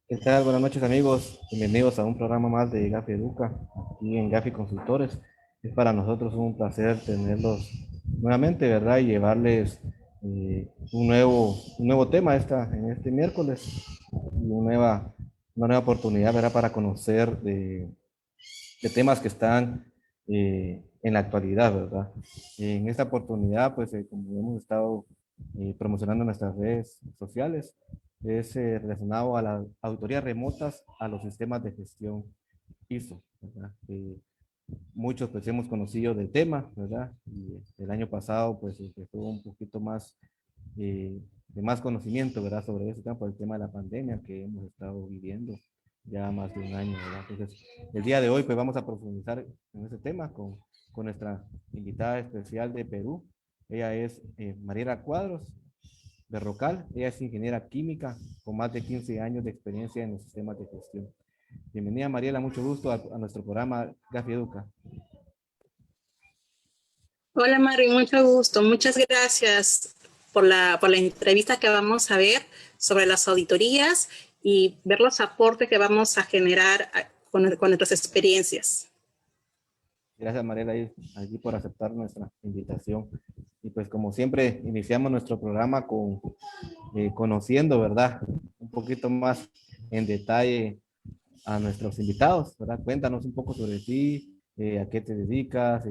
¿Qué tal? Buenas noches amigos, bienvenidos a un programa más de Gafi Educa, aquí en Gafi Consultores. Es para nosotros un placer tenerlos nuevamente, ¿verdad? Y llevarles un nuevo tema en este miércoles, y una nueva oportunidad, ¿verdad? Para conocer de temas que están en la actualidad, ¿verdad? En esta oportunidad, pues como hemos estado promocionando en nuestras redes sociales, es relacionado a las auditorías remotas a los sistemas de gestión ISO, ¿verdad? Muchos pues hemos conocido del tema, ¿verdad? Y el año pasado pues tuvo un poquito más de más conocimiento, ¿verdad? Sobre ese tema, por el tema de la pandemia que hemos estado viviendo ya más de un año, ¿verdad? Entonces, el día de hoy pues vamos a profundizar en ese tema con nuestra invitada especial de Perú. Ella es Mariela Cuadros Berrocal. Ella es ingeniera química con más de 15 años de experiencia en los sistemas de gestión. Bienvenida Mariela, mucho gusto a nuestro programa Gafi Educa. Hola Mari, mucho gusto. Muchas gracias por la entrevista que vamos a ver sobre las auditorías y ver los aportes que vamos a generar con nuestras experiencias. Gracias Mariela allí por aceptar nuestra invitación. Y pues como siempre iniciamos nuestro programa conociendo, ¿verdad? Un poquito más en detalle a nuestros invitados, ¿verdad? Cuéntanos un poco sobre ti, a qué te dedicas.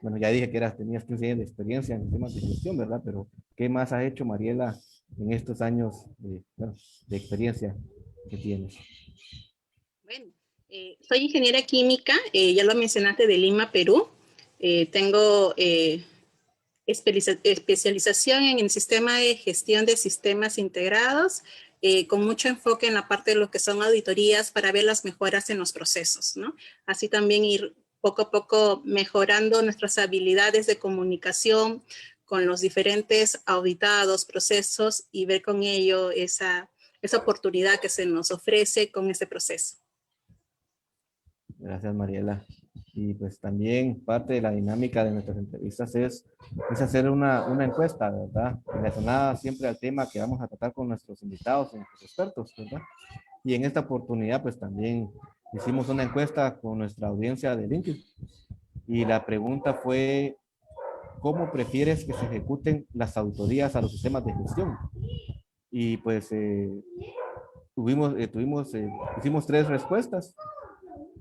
Bueno, ya dije que tenías 15 años de experiencia en temas de gestión, ¿verdad? Pero ¿qué más ha hecho Mariela en estos años bueno, de experiencia que tienes? Bueno, soy ingeniera química, ya lo mencionaste, de Lima, Perú. Tengo especialización en el sistema de gestión de sistemas integrados, con mucho enfoque en la parte de lo que son auditorías para ver las mejoras en los procesos, ¿no? Así también ir poco a poco mejorando nuestras habilidades de comunicación con los diferentes auditados, procesos, y ver con ello esa oportunidad que se nos ofrece con este proceso. Gracias, Mariela. Y pues también parte de la dinámica de nuestras entrevistas es hacer una encuesta, ¿verdad? Relacionada siempre al tema que vamos a tratar con nuestros invitados, nuestros expertos, ¿verdad? Y en esta oportunidad, pues también hicimos una encuesta con nuestra audiencia de LinkedIn. Y la pregunta fue, ¿cómo prefieres que se ejecuten las auditorías a los sistemas de gestión? Y pues hicimos tres respuestas,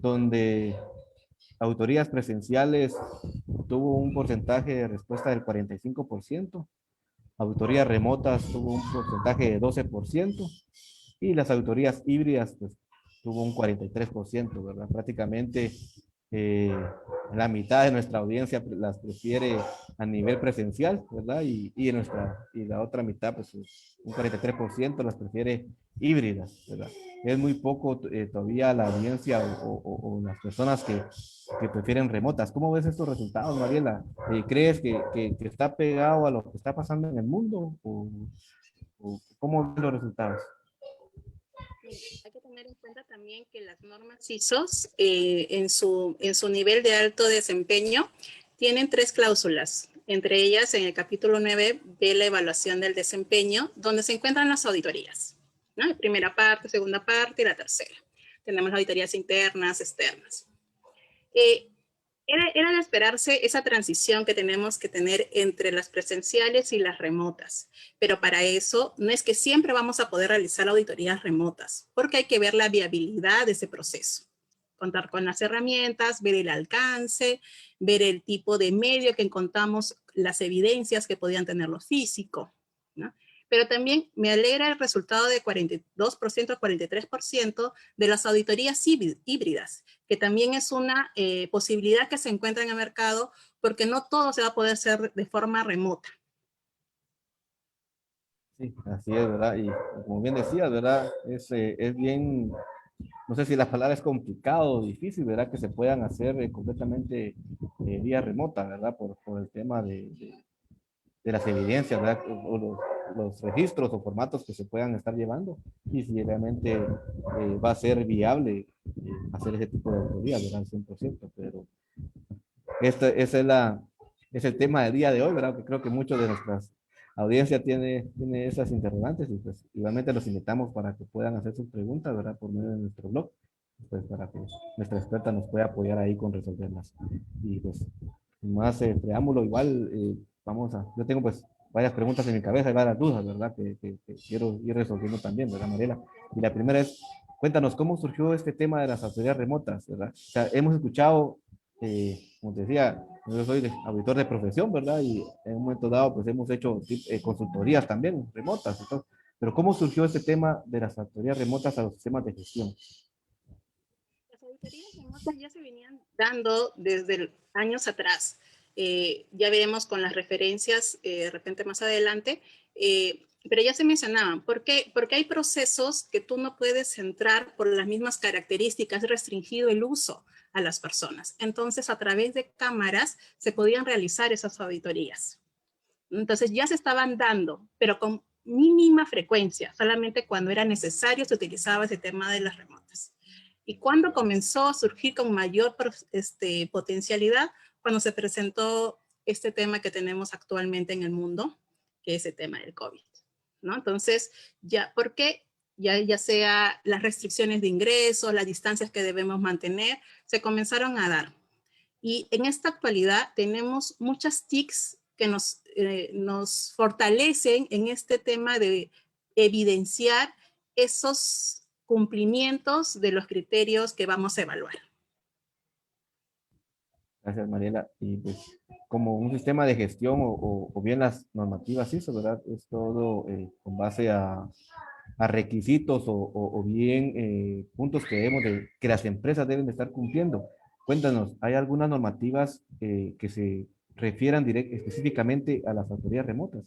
donde auditorías presenciales tuvo un porcentaje de respuesta del 45%, auditorías remotas tuvo un porcentaje de 12%, y las auditorías híbridas pues tuvo un 43%, ¿verdad? Prácticamente eh, la mitad de nuestra audiencia las prefiere a nivel presencial, ¿verdad? Y la otra mitad, pues un 43% las prefiere híbridas, ¿verdad? Es muy poco todavía la audiencia o las personas que prefieren remotas. ¿Cómo ves estos resultados, Mariela? ¿Crees que está pegado a lo que está pasando en el mundo? ¿O cómo ves los resultados? Mira, hay que tener en cuenta también que las normas ISO en su nivel de alto desempeño tienen 3 cláusulas. Entre ellas, en el capítulo 9 ve la evaluación del desempeño, donde se encuentran las auditorías, ¿no? La primera parte, segunda parte y la tercera. Tenemos auditorías internas, externas. Era de esperarse esa transición que tenemos que tener entre las presenciales y las remotas, pero para eso no es que siempre vamos a poder realizar auditorías remotas, porque hay que ver la viabilidad de ese proceso, contar con las herramientas, ver el alcance, ver el tipo de medio que encontramos, las evidencias que podían tener lo físico, ¿no? Pero también me alegra el resultado de 42% a 43% de las auditorías híbridas, que también es una posibilidad que se encuentra en el mercado porque no todo se va a poder hacer de forma remota. Sí, así es, ¿verdad? Y como bien decías, ¿verdad? Es bien, no sé si la palabra es complicado o difícil, ¿verdad? Que se puedan hacer completamente vía remota, ¿verdad? Por el tema de las evidencias, ¿verdad? O los registros o formatos que se puedan estar llevando y si realmente va a ser viable hacer ese tipo de auditoría, ¿verdad? Al 100%, pero esa es el tema del día de hoy, ¿verdad? Que creo que muchos de nuestras audiencia tiene esas interrogantes y pues igualmente los invitamos para que puedan hacer sus preguntas, ¿verdad? Por medio de nuestro blog, pues para que nuestra experta nos pueda apoyar ahí con resolverlas. Y pues, sin más preámbulo, igual yo tengo pues varias preguntas en mi cabeza y varias dudas, ¿verdad? Que quiero ir resolviendo también, ¿verdad, Mariela? Y la primera es, cuéntanos, ¿cómo surgió este tema de las asesorías remotas, ¿verdad? O sea, hemos escuchado, como te decía, yo soy auditor de profesión, ¿verdad? Y en un momento dado, pues hemos hecho consultorías también remotas. Entonces, pero ¿cómo surgió este tema de las asesorías remotas a los sistemas de gestión? Las auditorías remotas ya se venían dando desde años atrás. Ya veremos con las referencias de repente más adelante, pero ya se mencionaban. ¿Por qué? Porque hay procesos que tú no puedes entrar por las mismas características, restringido el uso a las personas. Entonces, a través de cámaras se podían realizar esas auditorías. Entonces, ya se estaban dando, pero con mínima frecuencia, solamente cuando era necesario se utilizaba ese tema de las remotas. Y cuando comenzó a surgir con mayor potencialidad, cuando se presentó este tema que tenemos actualmente en el mundo, que es el tema del COVID, ¿no? Entonces, ya, ¿por qué? Ya sea las restricciones de ingresos, las distancias que debemos mantener, se comenzaron a dar. Y en esta actualidad tenemos muchas TICs que nos fortalecen en este tema de evidenciar esos cumplimientos de los criterios que vamos a evaluar. Gracias, Mariela. Y pues, como un sistema de gestión o bien las normativas ISO, ¿verdad? Es todo con base a requisitos o bien puntos que que las empresas deben de estar cumpliendo. Cuéntanos, ¿hay algunas normativas que se refieran específicamente a las autoridades remotas?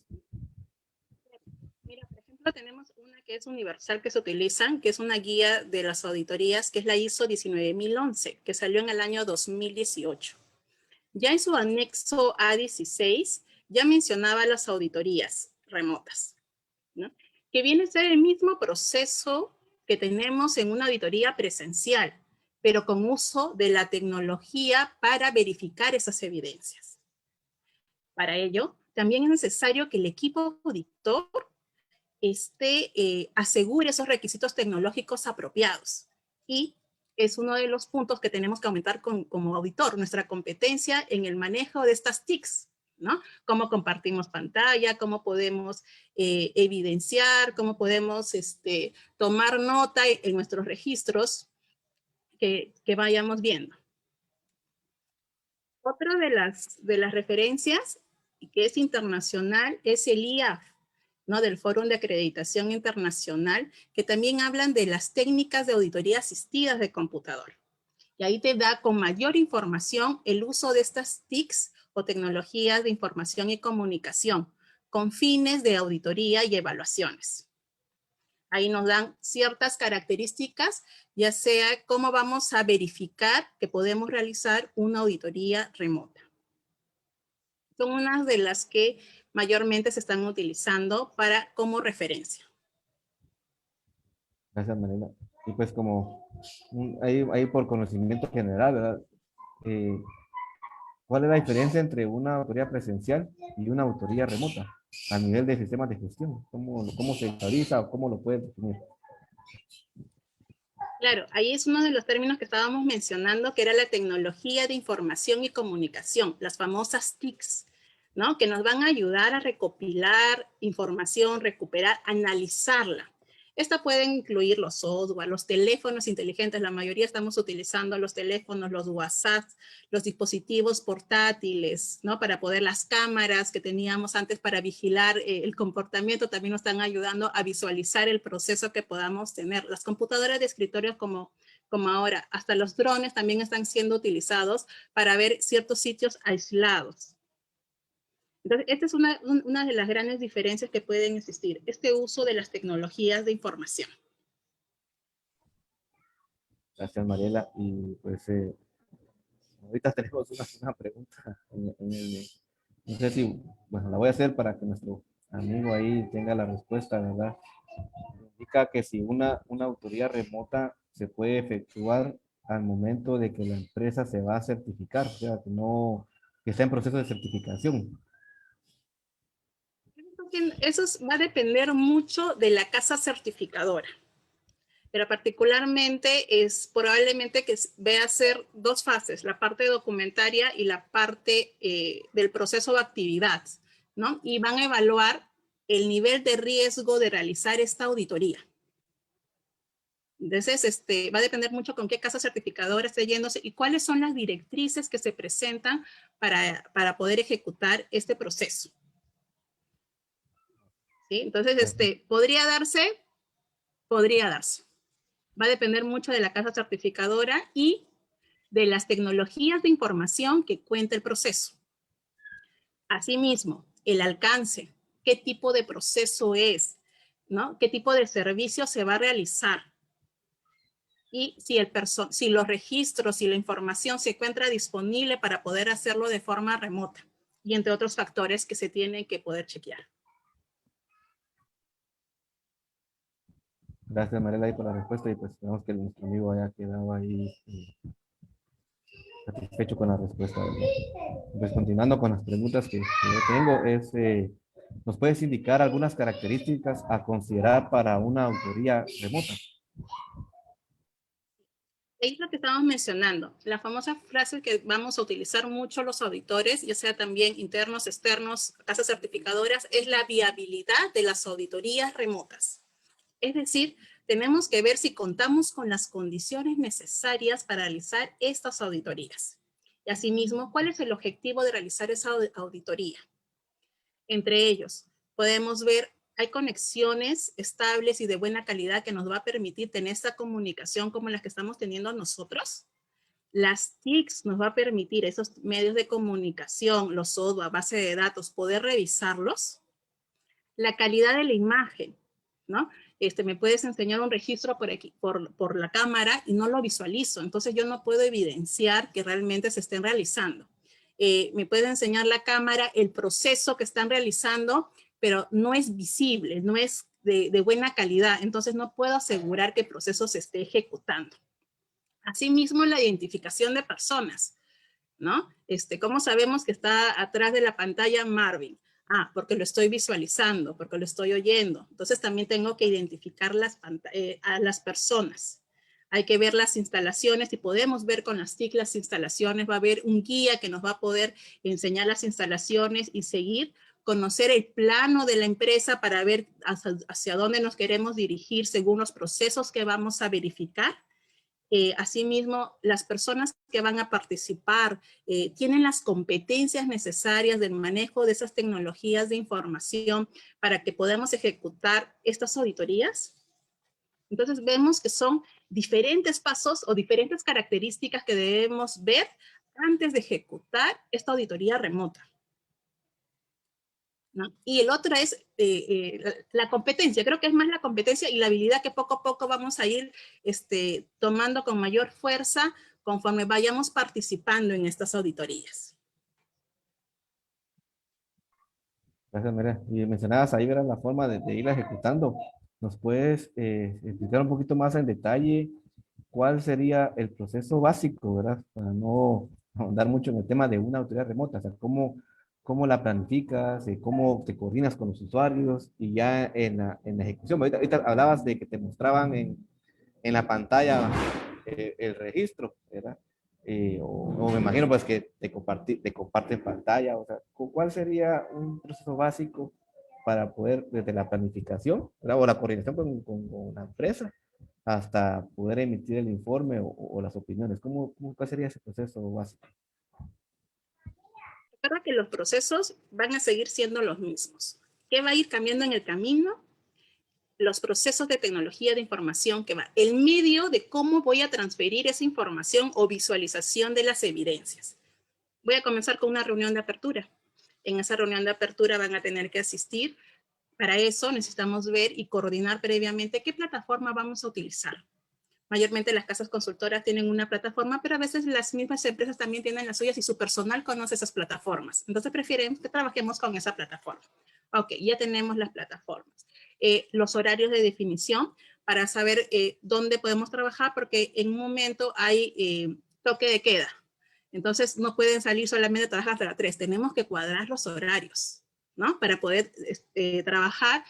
Mira, por ejemplo, tenemos una que es universal que se utiliza, que es una guía de las auditorías, que es la ISO 19011, que salió en el año 2018. Ya en su anexo A16 ya mencionaba las auditorías remotas, ¿no? Que viene a ser el mismo proceso que tenemos en una auditoría presencial, pero con uso de la tecnología para verificar esas evidencias. Para ello, también es necesario que el equipo auditor asegure esos requisitos tecnológicos apropiados. Y es uno de los puntos que tenemos que aumentar como auditor, nuestra competencia en el manejo de estas TICs, ¿no? Cómo compartimos pantalla, cómo podemos evidenciar, cómo podemos tomar nota en nuestros registros que vayamos viendo. Otra de las referencias que es internacional es el IAF, ¿no? Del Fórum de Acreditación Internacional, que también hablan de las técnicas de auditoría asistidas de computador. Y ahí te da con mayor información el uso de estas TICs o tecnologías de información y comunicación, con fines de auditoría y evaluaciones. Ahí nos dan ciertas características, ya sea cómo vamos a verificar que podemos realizar una auditoría remota. Son unas de las que mayormente se están utilizando como referencia. Gracias, Mariela. Y pues como ahí por conocimiento general, ¿verdad? Eh, ¿Cuál es la diferencia entre una auditoría presencial y una auditoría remota a nivel de sistemas de gestión? ¿Cómo se realiza o cómo lo puedes definir? Claro, ahí es uno de los términos que estábamos mencionando, que era la tecnología de información y comunicación, las famosas TICs, ¿no? Que nos van a ayudar a recopilar información, recuperar, analizarla. Esta pueden incluir los software, los teléfonos inteligentes, la mayoría estamos utilizando los teléfonos, los WhatsApp, los dispositivos portátiles, ¿no? Para poder, las cámaras que teníamos antes para vigilar el comportamiento también nos están ayudando a visualizar el proceso que podamos tener. Las computadoras de escritorio como ahora, hasta los drones también están siendo utilizados para ver ciertos sitios aislados. Entonces, esta es una de las grandes diferencias que pueden existir, este uso de las tecnologías de información. Gracias, Mariela. Y pues ahorita tenemos una pregunta no sé si, bueno, la voy a hacer para que nuestro amigo ahí tenga la respuesta, ¿verdad? Indica que si una auditoría remota se puede efectuar al momento de que la empresa se va a certificar, o sea, que está en proceso de certificación. Eso va a depender mucho de la casa certificadora, pero particularmente es probablemente que vea hacer dos fases, la parte documentaria y la parte del proceso de actividad, ¿no? Y van a evaluar el nivel de riesgo de realizar esta auditoría. Entonces, va a depender mucho con qué casa certificadora esté yéndose y cuáles son las directrices que se presentan para poder ejecutar este proceso. ¿Sí? Entonces, ¿podría darse? Podría darse. Va a depender mucho de la casa certificadora y de las tecnologías de información que cuenta el proceso. Asimismo, el alcance, qué tipo de proceso es, ¿no? ¿Qué tipo de servicio se va a realizar? Y si los registros y la información se encuentra disponible para poder hacerlo de forma remota, y entre otros factores que se tienen que poder chequear. Gracias, Mariela, ahí por la respuesta y pues esperamos que nuestro amigo haya quedado ahí satisfecho con la respuesta, ¿verdad? Pues continuando con las preguntas que yo tengo, ¿nos puedes indicar algunas características a considerar para una auditoría remota? Es lo que estamos mencionando, la famosa frase que vamos a utilizar mucho los auditores, ya sea también internos, externos, casas certificadoras, es la viabilidad de las auditorías remotas. Es decir, tenemos que ver si contamos con las condiciones necesarias para realizar estas auditorías. Y asimismo, ¿cuál es el objetivo de realizar esa auditoría? Entre ellos, podemos ver, hay conexiones estables y de buena calidad que nos va a permitir tener esta comunicación como la que estamos teniendo nosotros. Las TICs nos va a permitir esos medios de comunicación, los software, base de datos, poder revisarlos. La calidad de la imagen, ¿no? Me puedes enseñar un registro por la cámara y no lo visualizo, entonces yo no puedo evidenciar que realmente se estén realizando. Me puede enseñar la cámara el proceso que están realizando, pero no es visible, no es de buena calidad, entonces no puedo asegurar que el proceso se esté ejecutando. Asimismo, la identificación de personas, ¿no? ¿Cómo sabemos que está atrás de la pantalla Marvin? Ah, porque lo estoy visualizando, porque lo estoy oyendo. Entonces también tengo que identificar a las personas. Hay que ver las instalaciones y podemos ver con las TIC las instalaciones. Va a haber un guía que nos va a poder enseñar las instalaciones y seguir, conocer el plano de la empresa para ver hacia dónde nos queremos dirigir según los procesos que vamos a verificar. Asimismo, las personas que van a participar tienen las competencias necesarias del manejo de esas tecnologías de información para que podamos ejecutar estas auditorías. Entonces vemos que son diferentes pasos o diferentes características que debemos ver antes de ejecutar esta auditoría remota, ¿no? Y el otro es la competencia. Creo que es más la competencia y la habilidad que poco a poco vamos a ir tomando con mayor fuerza conforme vayamos participando en estas auditorías. Gracias, María. Y mencionabas ahí, ¿verdad? La forma de irla ejecutando. ¿Nos puedes explicar un poquito más en detalle cuál sería el proceso básico, ¿verdad? Para no ahondar mucho en el tema de una autoridad remota. O sea, cómo la planificas, cómo te coordinas con los usuarios y ya en la ejecución. Ahorita hablabas de que te mostraban en la pantalla el registro, ¿verdad? O me imagino pues que te comparten pantalla, o sea, ¿cuál sería un proceso básico para poder, desde la planificación, ¿verdad? O la coordinación con la empresa, hasta poder emitir el informe o las opiniones? ¿Cuál sería ese proceso básico? Recuerda que los procesos van a seguir siendo los mismos. ¿Qué va a ir cambiando en el camino? Los procesos de tecnología de información que va, el medio de cómo voy a transferir esa información o visualización de las evidencias. Voy a comenzar con una reunión de apertura. En esa reunión de apertura van a tener que asistir. Para eso necesitamos ver y coordinar previamente qué plataforma vamos a utilizar. Mayormente las casas consultoras tienen una plataforma, pero a veces las mismas empresas también tienen las suyas y su personal conoce esas plataformas. Entonces prefieren que trabajemos con esa plataforma. Ok, ya tenemos las plataformas. Los horarios de definición para saber dónde podemos trabajar, porque en un momento hay toque de queda. Entonces no pueden salir solamente a trabajar hasta las 3. Tenemos que cuadrar los horarios, ¿no? Para poder trabajar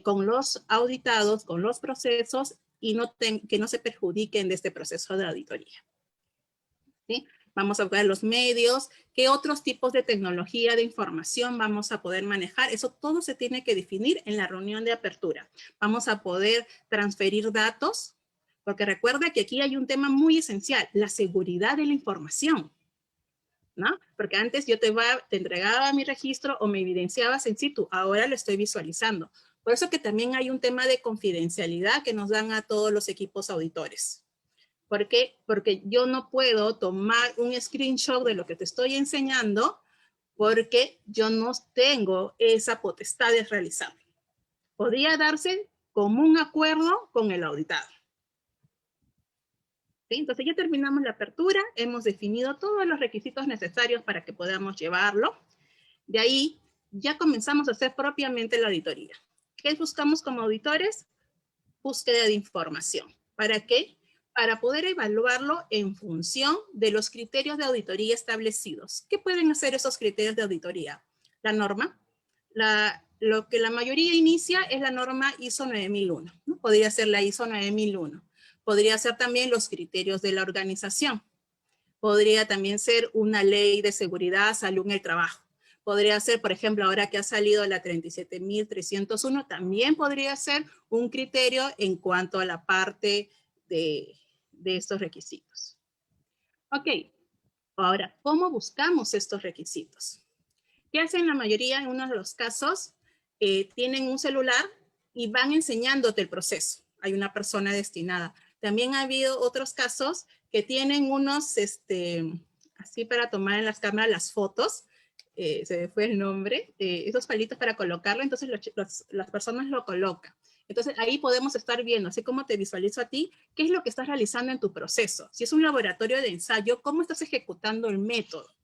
con los auditados, con los procesos y que no se perjudiquen de este proceso de auditoría. ¿Sí? Vamos a ver los medios, qué otros tipos de tecnología de información vamos a poder manejar. Eso todo se tiene que definir en la reunión de apertura. Vamos a poder transferir datos, porque recuerda que aquí hay un tema muy esencial, la seguridad de la información, ¿no? Porque antes yo te entregaba mi registro o me evidenciabas in situ, ahora lo estoy visualizando. Por eso que también hay un tema de confidencialidad que nos dan a todos los equipos auditores. ¿Por qué? Porque yo no puedo tomar un screenshot de lo que te estoy enseñando porque yo no tengo esa potestad de realizarlo. Podría darse como un acuerdo con el auditado. ¿Sí? Entonces ya terminamos la apertura, hemos definido todos los requisitos necesarios para que podamos llevarlo. De ahí ya comenzamos a hacer propiamente la auditoría. ¿Qué buscamos como auditores? Búsqueda de información. ¿Para qué? Para poder evaluarlo en función de los criterios de auditoría establecidos. ¿Qué pueden hacer esos criterios de auditoría? La norma. Lo que la mayoría inicia es la norma ISO 9001. ¿No? Podría ser la ISO 9001. Podría ser también los criterios de la organización. Podría también ser una ley de seguridad, salud en el trabajo. Podría ser, por ejemplo, ahora que ha salido la 37.301, también podría ser un criterio en cuanto a la parte de estos requisitos. Ok, ahora, ¿cómo buscamos estos requisitos? ¿Qué hacen la mayoría en uno de los casos? Tienen un celular y van enseñándote el proceso. Hay una persona destinada. También ha habido otros casos que tienen unos, así para tomar en las cámaras las fotos, se me fue el nombre, esos palitos para colocarlo, entonces las personas lo colocan. Entonces ahí podemos estar viendo, así como te visualizo a ti, qué es lo que estás realizando en tu proceso. Si es un laboratorio de ensayo, cómo estás ejecutando el método,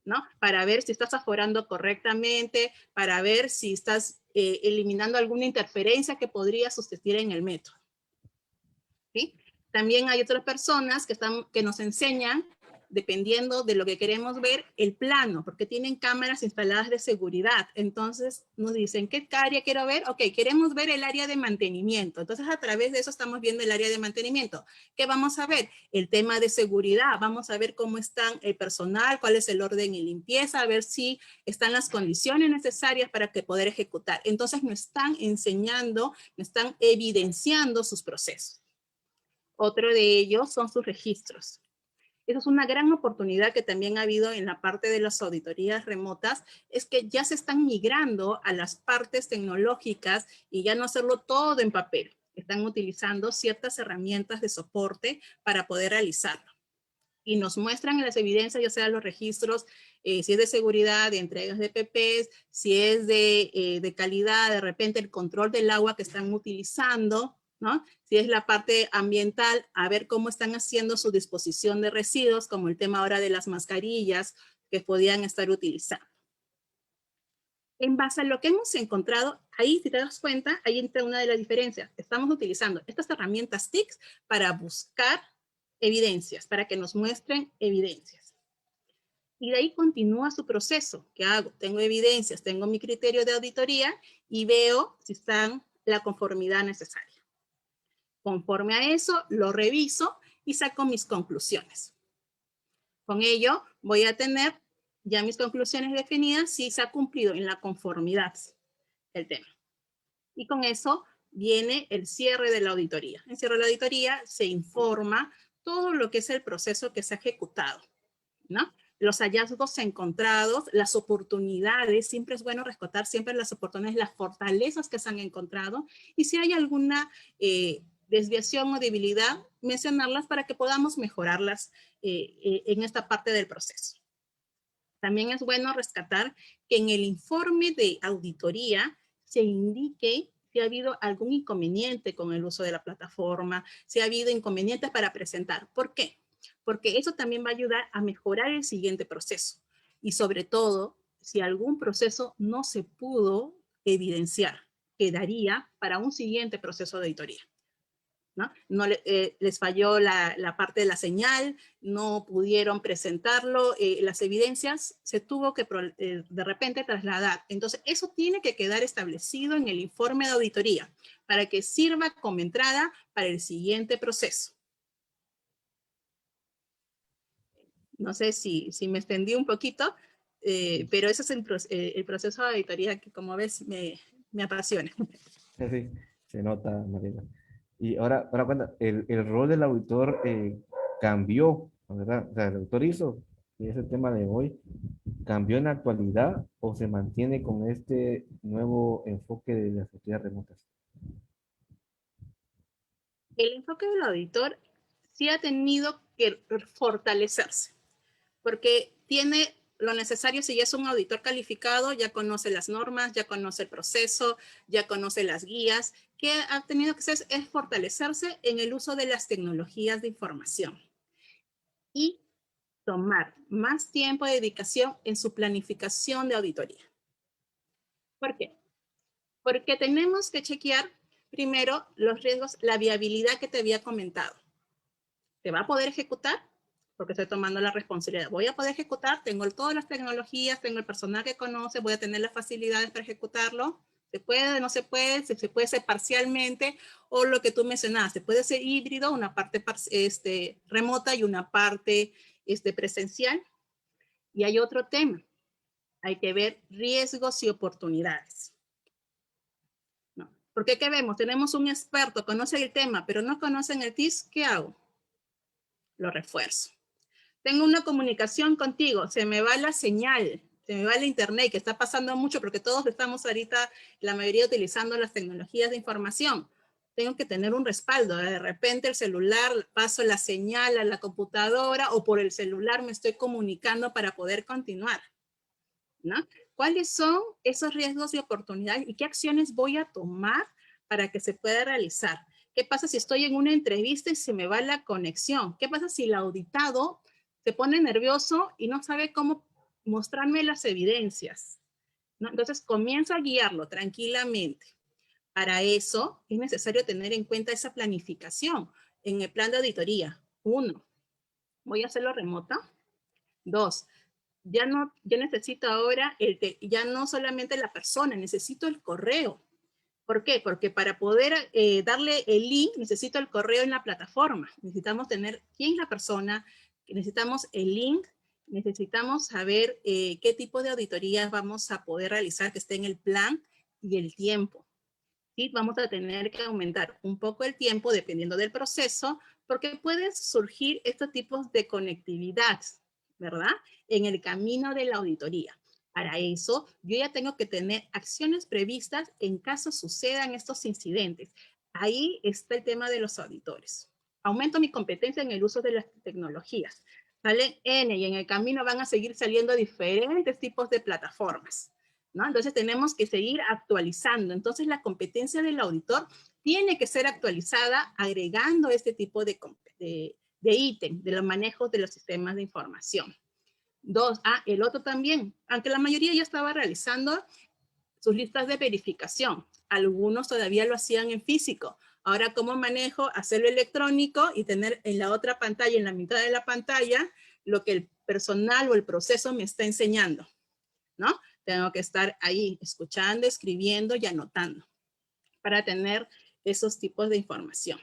¿no? Para ver si estás aforando correctamente, para ver si estás eliminando alguna interferencia que podría suceder en el método. ¿Sí? También hay otras personas que nos enseñan, dependiendo de lo que queremos ver, el plano, porque tienen cámaras instaladas de seguridad. Entonces nos dicen, ¿qué área quiero ver? Ok, queremos ver el área de mantenimiento. Entonces a través de eso estamos viendo el área de mantenimiento. ¿Qué vamos a ver? El tema de seguridad. Vamos a ver cómo están el personal, cuál es el orden y limpieza, a ver si están las condiciones necesarias para que poder ejecutar. Entonces nos están enseñando, nos están evidenciando sus procesos. Otro de ellos son sus registros. Esa es una gran oportunidad que también ha habido en la parte de las auditorías remotas, es que ya se están migrando a las partes tecnológicas y ya no hacerlo todo en papel. Están utilizando ciertas herramientas de soporte para poder realizarlo. y nos muestran las evidencias, ya sea los registros, si es de seguridad, de entregas de PPs, si es de calidad, de repente el control del agua que están utilizando, ¿no? Si es la parte ambiental, a ver cómo están haciendo su disposición de residuos, como el tema ahora de las mascarillas que podían estar utilizando. En base a lo que hemos encontrado, ahí si te das cuenta, ahí entra una de las diferencias. Estamos utilizando estas herramientas TICs para buscar evidencias, para que nos muestren evidencias. Y de ahí continúa su proceso. ¿Qué hago? Tengo evidencias, tengo mi criterio de auditoría y veo si están la conformidad necesaria. Conforme a eso, lo reviso y saco mis conclusiones. Con ello, voy a tener ya mis conclusiones definidas si se ha cumplido en la conformidad el tema. Y con eso viene el cierre de la auditoría. En cierre de la auditoría se informa todo lo que es el proceso que se ha ejecutado, ¿no? Los hallazgos encontrados, las oportunidades, siempre es bueno rescatar siempre las oportunidades, las fortalezas que se han encontrado, y si hay alguna desviación o debilidad, mencionarlas para que podamos mejorarlas en esta parte del proceso. También es bueno rescatar que en el informe de auditoría se indique si ha habido algún inconveniente con el uso de la plataforma, si ha habido inconvenientes para presentar. ¿Por qué? Porque eso también va a ayudar a mejorar el siguiente proceso. Y sobre todo, si algún proceso no se pudo evidenciar, quedaría para un siguiente proceso de auditoría. ¿No? Les falló la parte de la señal, no pudieron presentarlo, las evidencias se tuvo que de repente trasladar. Entonces, eso tiene que quedar establecido en el informe de auditoría para que sirva como entrada para el siguiente proceso. No sé si me extendí un poquito, pero ese es el proceso de auditoría que, como ves, me apasiona. Sí, se nota, Mariela. Y ahora cuenta, el rol del auditor cambió, ¿verdad? O sea, el auditor hizo, y ese tema de hoy, ¿cambió en la actualidad o se mantiene con este nuevo enfoque de las actividades remotas? El enfoque del auditor sí ha tenido que fortalecerse, porque tiene lo necesario. Si ya es un auditor calificado, ya conoce las normas, ya conoce el proceso, ya conoce las guías. ¿Qué ha tenido que hacer? Es fortalecerse en el uso de las tecnologías de información y tomar más tiempo de dedicación en su planificación de auditoría. ¿Por qué? Porque tenemos que chequear primero los riesgos, la viabilidad que te había comentado. ¿Se va a poder ejecutar? Porque estoy tomando la responsabilidad. Voy a poder ejecutar, tengo todas las tecnologías, tengo el personal que conoce, voy a tener las facilidades para ejecutarlo. ¿Se puede, no se puede? Se puede hacer parcialmente, o lo que tú mencionabas, se puede ser híbrido, una parte remota y una parte presencial. Y hay otro tema, hay que ver riesgos y oportunidades. ¿No? Porque ¿qué vemos? Tenemos un experto, conoce el tema, pero no conocen el TIS, ¿qué hago? Lo refuerzo. Tengo una comunicación contigo, se me va la señal, se me va el internet, que está pasando mucho porque todos estamos ahorita, la mayoría utilizando las tecnologías de información. Tengo que tener un respaldo. De repente el celular, paso la señal a la computadora o por el celular me estoy comunicando para poder continuar, ¿no? ¿Cuáles son esos riesgos y oportunidades y qué acciones voy a tomar para que se pueda realizar? ¿Qué pasa si estoy en una entrevista y se me va la conexión? ¿Qué pasa si el auditado se pone nervioso y no sabe cómo mostrarme las evidencias? ¿No? Entonces comienzo a guiarlo tranquilamente. Para eso es necesario tener en cuenta esa planificación en el plan de auditoría. 1, voy a hacerlo remota. 2, ya necesito ahora, ya no solamente la persona, necesito el correo. ¿Por qué? Porque para poder darle el link, necesito el correo en la plataforma. Necesitamos tener quién es la persona, necesitamos el link, necesitamos saber qué tipo de auditorías vamos a poder realizar que esté en el plan y el tiempo. ¿Sí? Vamos a tener que aumentar un poco el tiempo dependiendo del proceso, porque pueden surgir estos tipos de conectividad, ¿verdad? En el camino de la auditoría. Para eso, yo ya tengo que tener acciones previstas en caso sucedan estos incidentes. Ahí está el tema de los auditores. Aumento mi competencia en el uso de las tecnologías. Salen N y en el camino van a seguir saliendo diferentes tipos de plataformas, ¿no? Entonces tenemos que seguir actualizando. Entonces la competencia del auditor tiene que ser actualizada agregando este tipo de ítem, de los manejos de los sistemas de información. Dos, el otro también, aunque la mayoría ya estaba realizando sus listas de verificación. Algunos todavía lo hacían en físico. Ahora, ¿cómo manejo hacerlo electrónico y tener en la otra pantalla, en la mitad de la pantalla, lo que el personal o el proceso me está enseñando? ¿No? Tengo que estar ahí escuchando, escribiendo y anotando para tener esos tipos de información.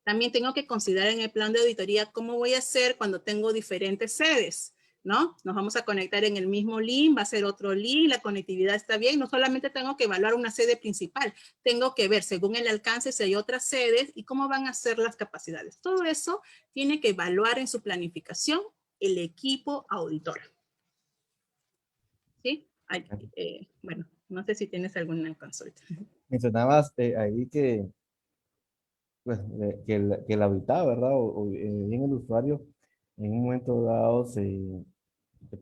También tengo que considerar en el plan de auditoría cómo voy a hacer cuando tengo diferentes sedes, ¿no? Nos vamos a conectar en el mismo link, va a ser otro link, la conectividad está bien, no solamente tengo que evaluar una sede principal, tengo que ver según el alcance si hay otras sedes y cómo van a ser las capacidades. Todo eso tiene que evaluar en su planificación el equipo auditor. ¿Sí? Bueno, no sé si tienes alguna consulta. Mencionabas ahí que, pues, que el habitado, ¿verdad? Bien el usuario, en un momento dado se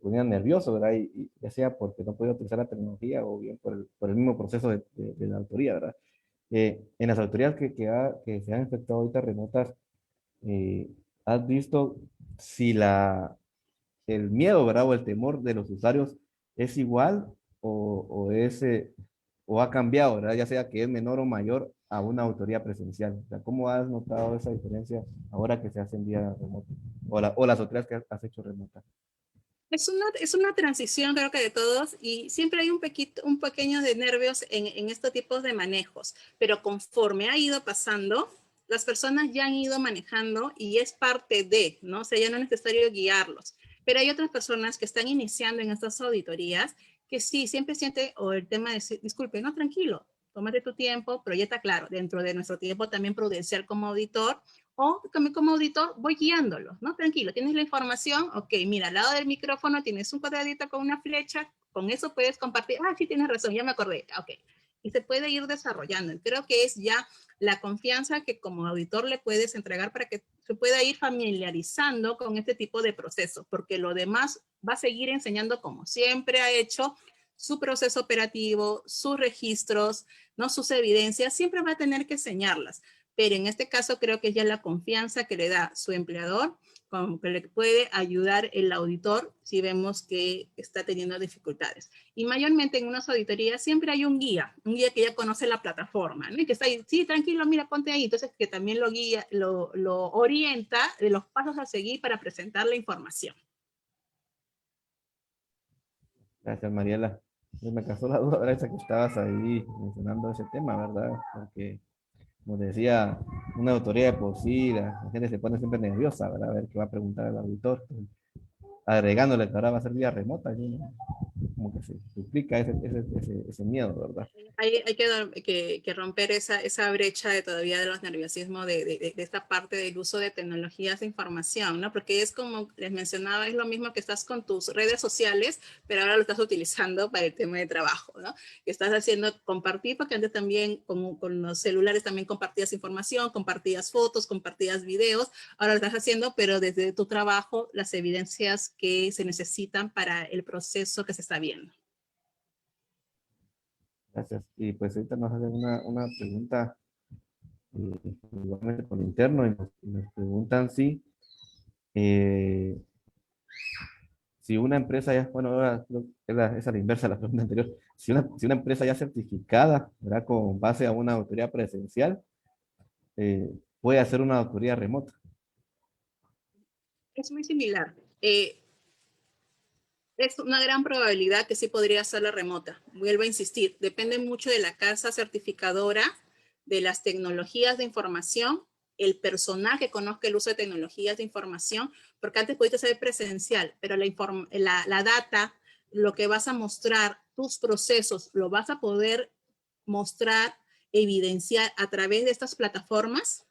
ponía nervioso, ¿verdad? Ya sea porque no podía utilizar la tecnología o bien por el mismo proceso de la autoría, ¿verdad? En las autorías que se han efectuado ahorita remotas, eh, ¿has visto si el miedo, ¿verdad? O el temor de los usuarios es igual o ha cambiado, ¿verdad? Ya sea que es menor o mayor a una autoría presencial. O sea, ¿cómo has notado esa diferencia ahora que se hace en vía remota? O las autorías que has hecho remotas. Es una transición, creo que de todos, y siempre hay un pequeño de nervios en estos tipos de manejos, pero conforme ha ido pasando, las personas ya han ido manejando y es parte de, ¿no? O sea, ya no es necesario guiarlos. Pero hay otras personas que están iniciando en estas auditorías que sí, siempre siente, o el tema de decir, disculpe, no, tranquilo, tómate tu tiempo, proyecta claro, dentro de nuestro tiempo también prudencial como auditor, o también como auditor voy guiándolo, ¿no? Tranquilo, tienes la información, ok, mira, al lado del micrófono tienes un cuadradito con una flecha, con eso puedes compartir, sí, tienes razón, ya me acordé, ok. Y se puede ir desarrollando. Creo que es ya la confianza que como auditor le puedes entregar para que se pueda ir familiarizando con este tipo de procesos, porque lo demás va a seguir enseñando como siempre ha hecho su proceso operativo, sus registros, ¿no? Sus evidencias, siempre va a tener que enseñarlas. Pero en este caso creo que es ya la confianza que le da su empleador, como que le puede ayudar el auditor si vemos que está teniendo dificultades. Y mayormente en unas auditorías siempre hay un guía que ya conoce la plataforma, ¿no? Y que está ahí, sí, tranquilo, mira, ponte ahí. Entonces que también lo guía, lo orienta de los pasos a seguir para presentar la información. Gracias, Mariela. Me casó la duda, ¿verdad? Esa que estabas ahí mencionando ese tema, ¿verdad? Porque, como decía, una autoría de por sí, la gente se pone siempre nerviosa, ¿verdad? A ver qué va a preguntar el auditor. Agregándole que ahora va a ser vía remota, ¿sí? Como que se duplica ese miedo, ¿verdad? Hay que romper esa brecha de todavía de los nerviosismos de esta parte del uso de tecnologías de información, ¿no? Porque es como les mencionaba, es lo mismo que estás con tus redes sociales, pero ahora lo estás utilizando para el tema de trabajo, ¿no? Estás haciendo compartir, porque antes también con los celulares también compartías información, compartías fotos, compartías videos, ahora lo estás haciendo, pero desde tu trabajo, las evidencias que se necesitan para el proceso que se está viendo. Gracias. Y pues ahorita nos hacen una pregunta igualmente por interno y nos preguntan eh, si una empresa ya, bueno, ahora creo que es a la inversa de la pregunta anterior, si una empresa ya certificada, ¿verdad? Con base a una autoridad presencial, puede hacer una autoría remota. Es muy similar. Es una gran probabilidad que sí podría ser la remota. Vuelvo a insistir, depende mucho de la casa certificadora, de las tecnologías de información, el personal que conozca el uso de tecnologías de información, porque antes pudiste ser presencial, pero la data, lo que vas a mostrar, tus procesos, lo vas a poder mostrar, evidenciar a través de estas plataformas.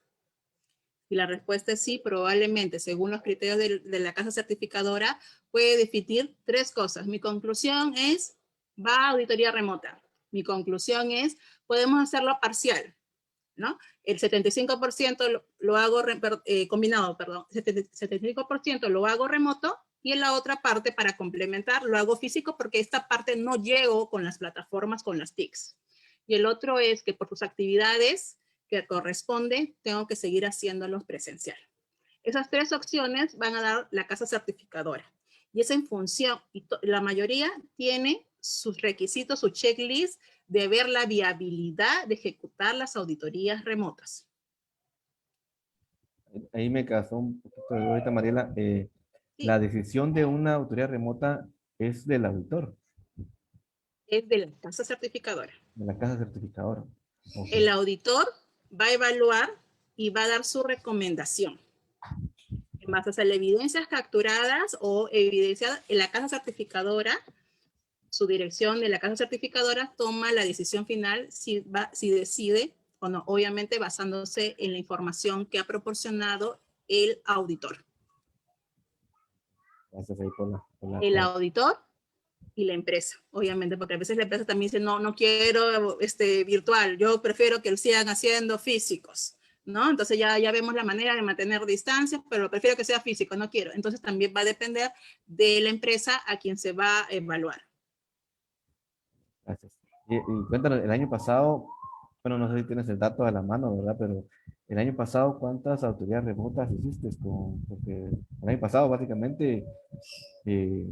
Y la respuesta es sí, probablemente, según los criterios de la casa certificadora, puede definir tres cosas. Mi conclusión es, va a auditoría remota. Mi conclusión es, podemos hacerlo parcial. ¿no? El 75% lo hago combinado, perdón, 75% lo hago remoto y en la otra parte para complementar lo hago físico porque esta parte no llego con las plataformas, con las TICs. Y el otro es que por sus actividades que corresponden, tengo que seguir haciéndolos presencial. Esas tres opciones van a dar la casa certificadora. Y es en función, y la mayoría tiene sus requisitos, su checklist de ver la viabilidad de ejecutar las auditorías remotas. Ahí me casó un poquito ahorita, Mariela. Sí, La decisión de una autoridad remota es del auditor, es de la casa certificadora. de la casa certificadora. Ok. El auditor va a evaluar y va a dar su recomendación en base a las evidencias capturadas o evidenciadas en la casa certificadora. Su dirección de la casa certificadora toma la decisión final si decide o no, obviamente basándose en la información que ha proporcionado el auditor. Gracias ahí por la El aclaración. auditor y la empresa, obviamente, porque a veces la empresa también dice, no, no quiero virtual, yo prefiero que lo sigan haciendo físicos, ¿no? Entonces ya vemos la manera de mantener distancias, pero prefiero que sea físico, no quiero. Entonces también va a depender de la empresa a quien se va a evaluar. Gracias. Y cuéntanos, el año pasado, bueno, no sé si tienes el dato a la mano, ¿verdad? Pero el año pasado, ¿cuántas autoridades remotas hiciste? Porque el año pasado, básicamente, eh,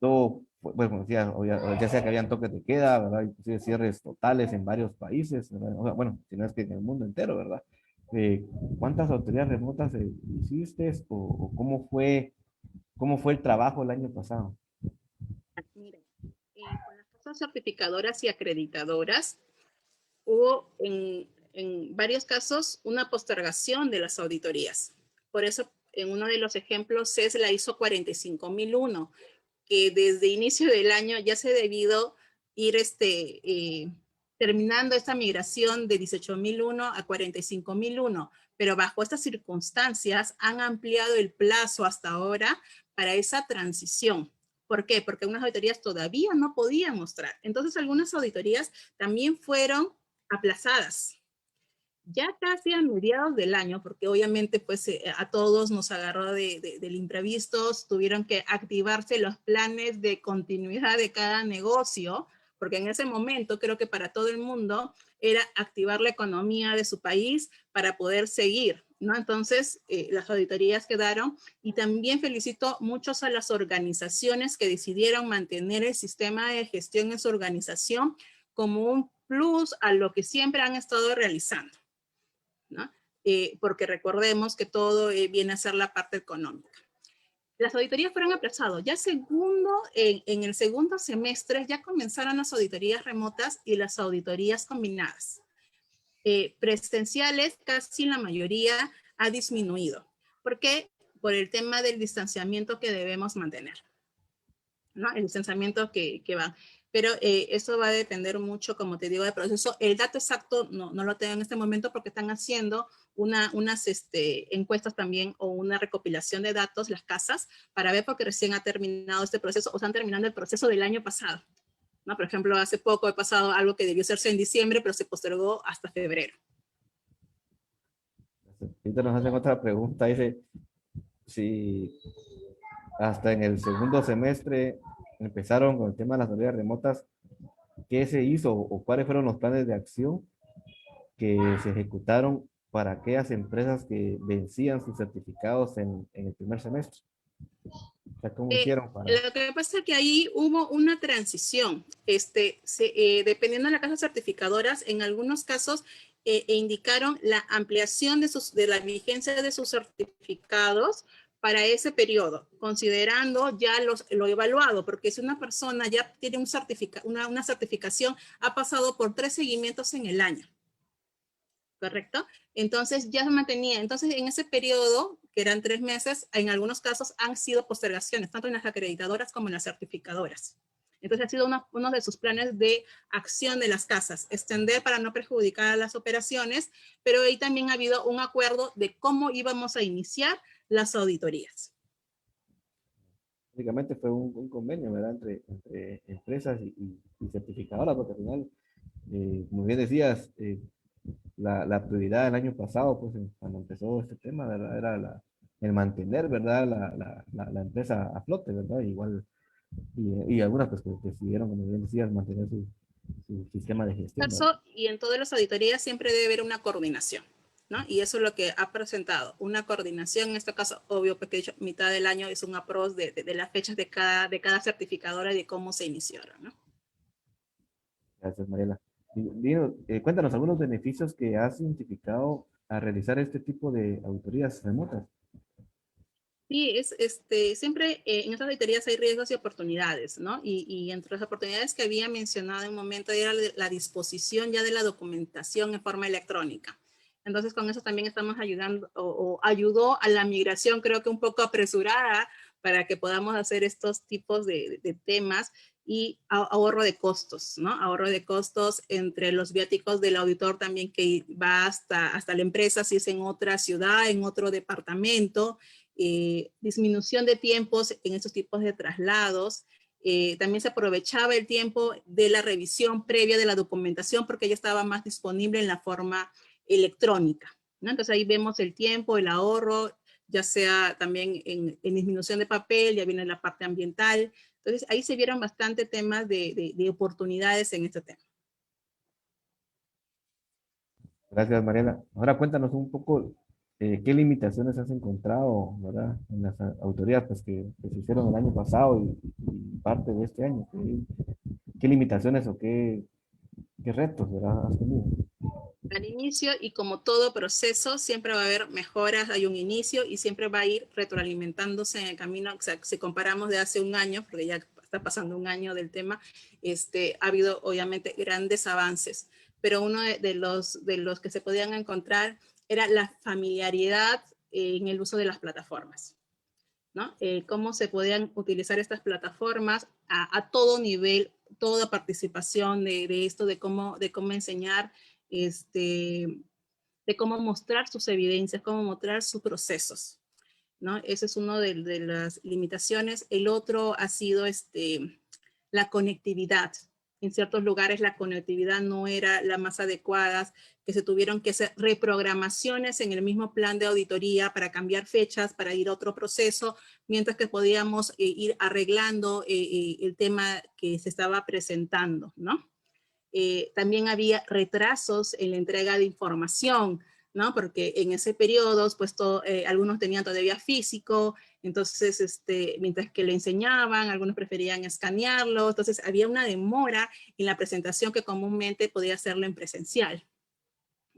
todo, bueno, ya sea que habían toques de queda, ¿verdad? Inclusive cierres totales en varios países, ¿verdad? O sea, bueno, si no es que en el mundo entero, ¿verdad? Eh, ¿Cuántas autoridades remotas hiciste o cómo fue el trabajo el año pasado? Mira, con las casas certificadoras y acreditadoras hubo en varios casos una postergación de las auditorías. Por eso, en uno de los ejemplos, CES la hizo 45001, que desde inicio del año ya se ha debido ir terminando esta migración de 18001 a 45001, pero bajo estas circunstancias han ampliado el plazo hasta ahora para esa transición. ¿Por qué? Porque unas auditorías todavía no podían mostrar. Entonces, algunas auditorías también fueron aplazadas. Ya casi a mediados del año, porque obviamente pues a todos nos agarró del imprevisto, tuvieron que activarse los planes de continuidad de cada negocio, porque en ese momento creo que para todo el mundo era activar la economía de su país para poder seguir, ¿no? Entonces, las auditorías quedaron y también felicito muchos a las organizaciones que decidieron mantener el sistema de gestión en su organización como un plus a lo que siempre han estado realizando, ¿no? Porque recordemos que todo viene a ser la parte económica. Las auditorías fueron aplazadas. Ya en el segundo semestre ya comenzaron las auditorías remotas y las auditorías combinadas. Presenciales, casi la mayoría ha disminuido. ¿Por qué? Por el tema del distanciamiento que debemos mantener, ¿no? El distanciamiento que va. Pero eso va a depender mucho, como te digo, del proceso. El dato exacto no lo tengo en este momento porque están haciendo unas encuestas también o una recopilación de datos, las casas, para ver porque recién ha terminado este proceso o están terminando el proceso del año pasado, ¿no? Por ejemplo, hace poco he pasado algo que debió hacerse en diciembre, pero se postergó hasta febrero. Ahorita nos hacen otra pregunta, dice, si hasta en el segundo semestre empezaron con el tema de las autoridades remotas, ¿qué se hizo o cuáles fueron los planes de acción que se ejecutaron para aquellas empresas que vencían sus certificados en el primer semestre? O sea, ¿cómo hicieron para? Lo que pasa es que ahí hubo una transición. Dependiendo de las casas certificadoras, en algunos casos indicaron la ampliación de la vigencia de sus certificados para ese periodo, considerando ya lo evaluado, porque si una persona ya tiene una certificación, ha pasado por 3 seguimientos en el año. ¿Correcto? Entonces ya se mantenía. Entonces en ese periodo, que eran 3 meses, en algunos casos han sido postergaciones, tanto en las acreditadoras como en las certificadoras. Entonces ha sido uno de sus planes de acción de las casas, extender para no perjudicar a las operaciones, pero ahí también ha habido un acuerdo de cómo íbamos a iniciar las auditorías. Básicamente fue un convenio, ¿verdad? Entre empresas y certificadoras, porque al final, como bien decías, la prioridad del año pasado, pues cuando empezó este tema, ¿verdad? Era el mantener, ¿verdad? La empresa a flote, ¿verdad? Igual, y algunas pues que decidieron, como bien decías, mantener su sistema de gestión, ¿verdad? Caso, y en todas las auditorías siempre debe haber una coordinación, ¿no? Y eso es lo que ha presentado, una coordinación, en este caso, obvio, porque de hecho, mitad del año es un approach de las fechas de cada certificadora y de cómo se iniciaron, ¿no? Gracias, Mariela. Dino, cuéntanos algunos beneficios que has identificado a realizar este tipo de auditorías remotas. Sí, siempre en estas auditorías hay riesgos y oportunidades, ¿no? Y entre las oportunidades que había mencionado en un momento era la disposición ya de la documentación en forma electrónica. Entonces, con eso también estamos ayudando o ayudó a la migración, creo que un poco apresurada, para que podamos hacer estos tipos de temas y ahorro de costos, ¿no? Ahorro de costos entre los viáticos del auditor también que va hasta la empresa, si es en otra ciudad, en otro departamento, disminución de tiempos en estos tipos de traslados. También se aprovechaba el tiempo de la revisión previa de la documentación porque ya estaba más disponible en la forma electrónica, ¿no? Entonces ahí vemos el tiempo, el ahorro, ya sea también en disminución de papel, ya viene la parte ambiental. Entonces ahí se vieron bastante temas de oportunidades en este tema. Gracias, Mariela. Ahora cuéntanos un poco qué limitaciones has encontrado, ¿verdad? En las autoridades pues, que se hicieron el año pasado y parte de este año. ¿Qué limitaciones o qué retos, ¿verdad? Has tenido? Al inicio, y como todo proceso, siempre va a haber mejoras, hay un inicio y siempre va a ir retroalimentándose en el camino. O sea, si comparamos de hace un año, porque ya está pasando un año del tema, ha habido obviamente grandes avances, pero uno de los que se podían encontrar era la familiaridad en el uso de las plataformas, ¿no? Cómo se podían utilizar estas plataformas a todo nivel, toda participación de esto, de cómo enseñar, de cómo mostrar sus evidencias, cómo mostrar sus procesos, ¿no? Ese es uno de las limitaciones. El otro ha sido la conectividad. En ciertos lugares la conectividad no era la más adecuada, que se tuvieron que hacer reprogramaciones en el mismo plan de auditoría para cambiar fechas, para ir a otro proceso, mientras que podíamos ir arreglando el tema que se estaba presentando, ¿no? También había retrasos en la entrega de información, ¿no? Porque en ese periodo, pues algunos tenían todavía físico, entonces, mientras que le enseñaban, algunos preferían escanearlo, entonces había una demora en la presentación que comúnmente podía hacerlo en presencial,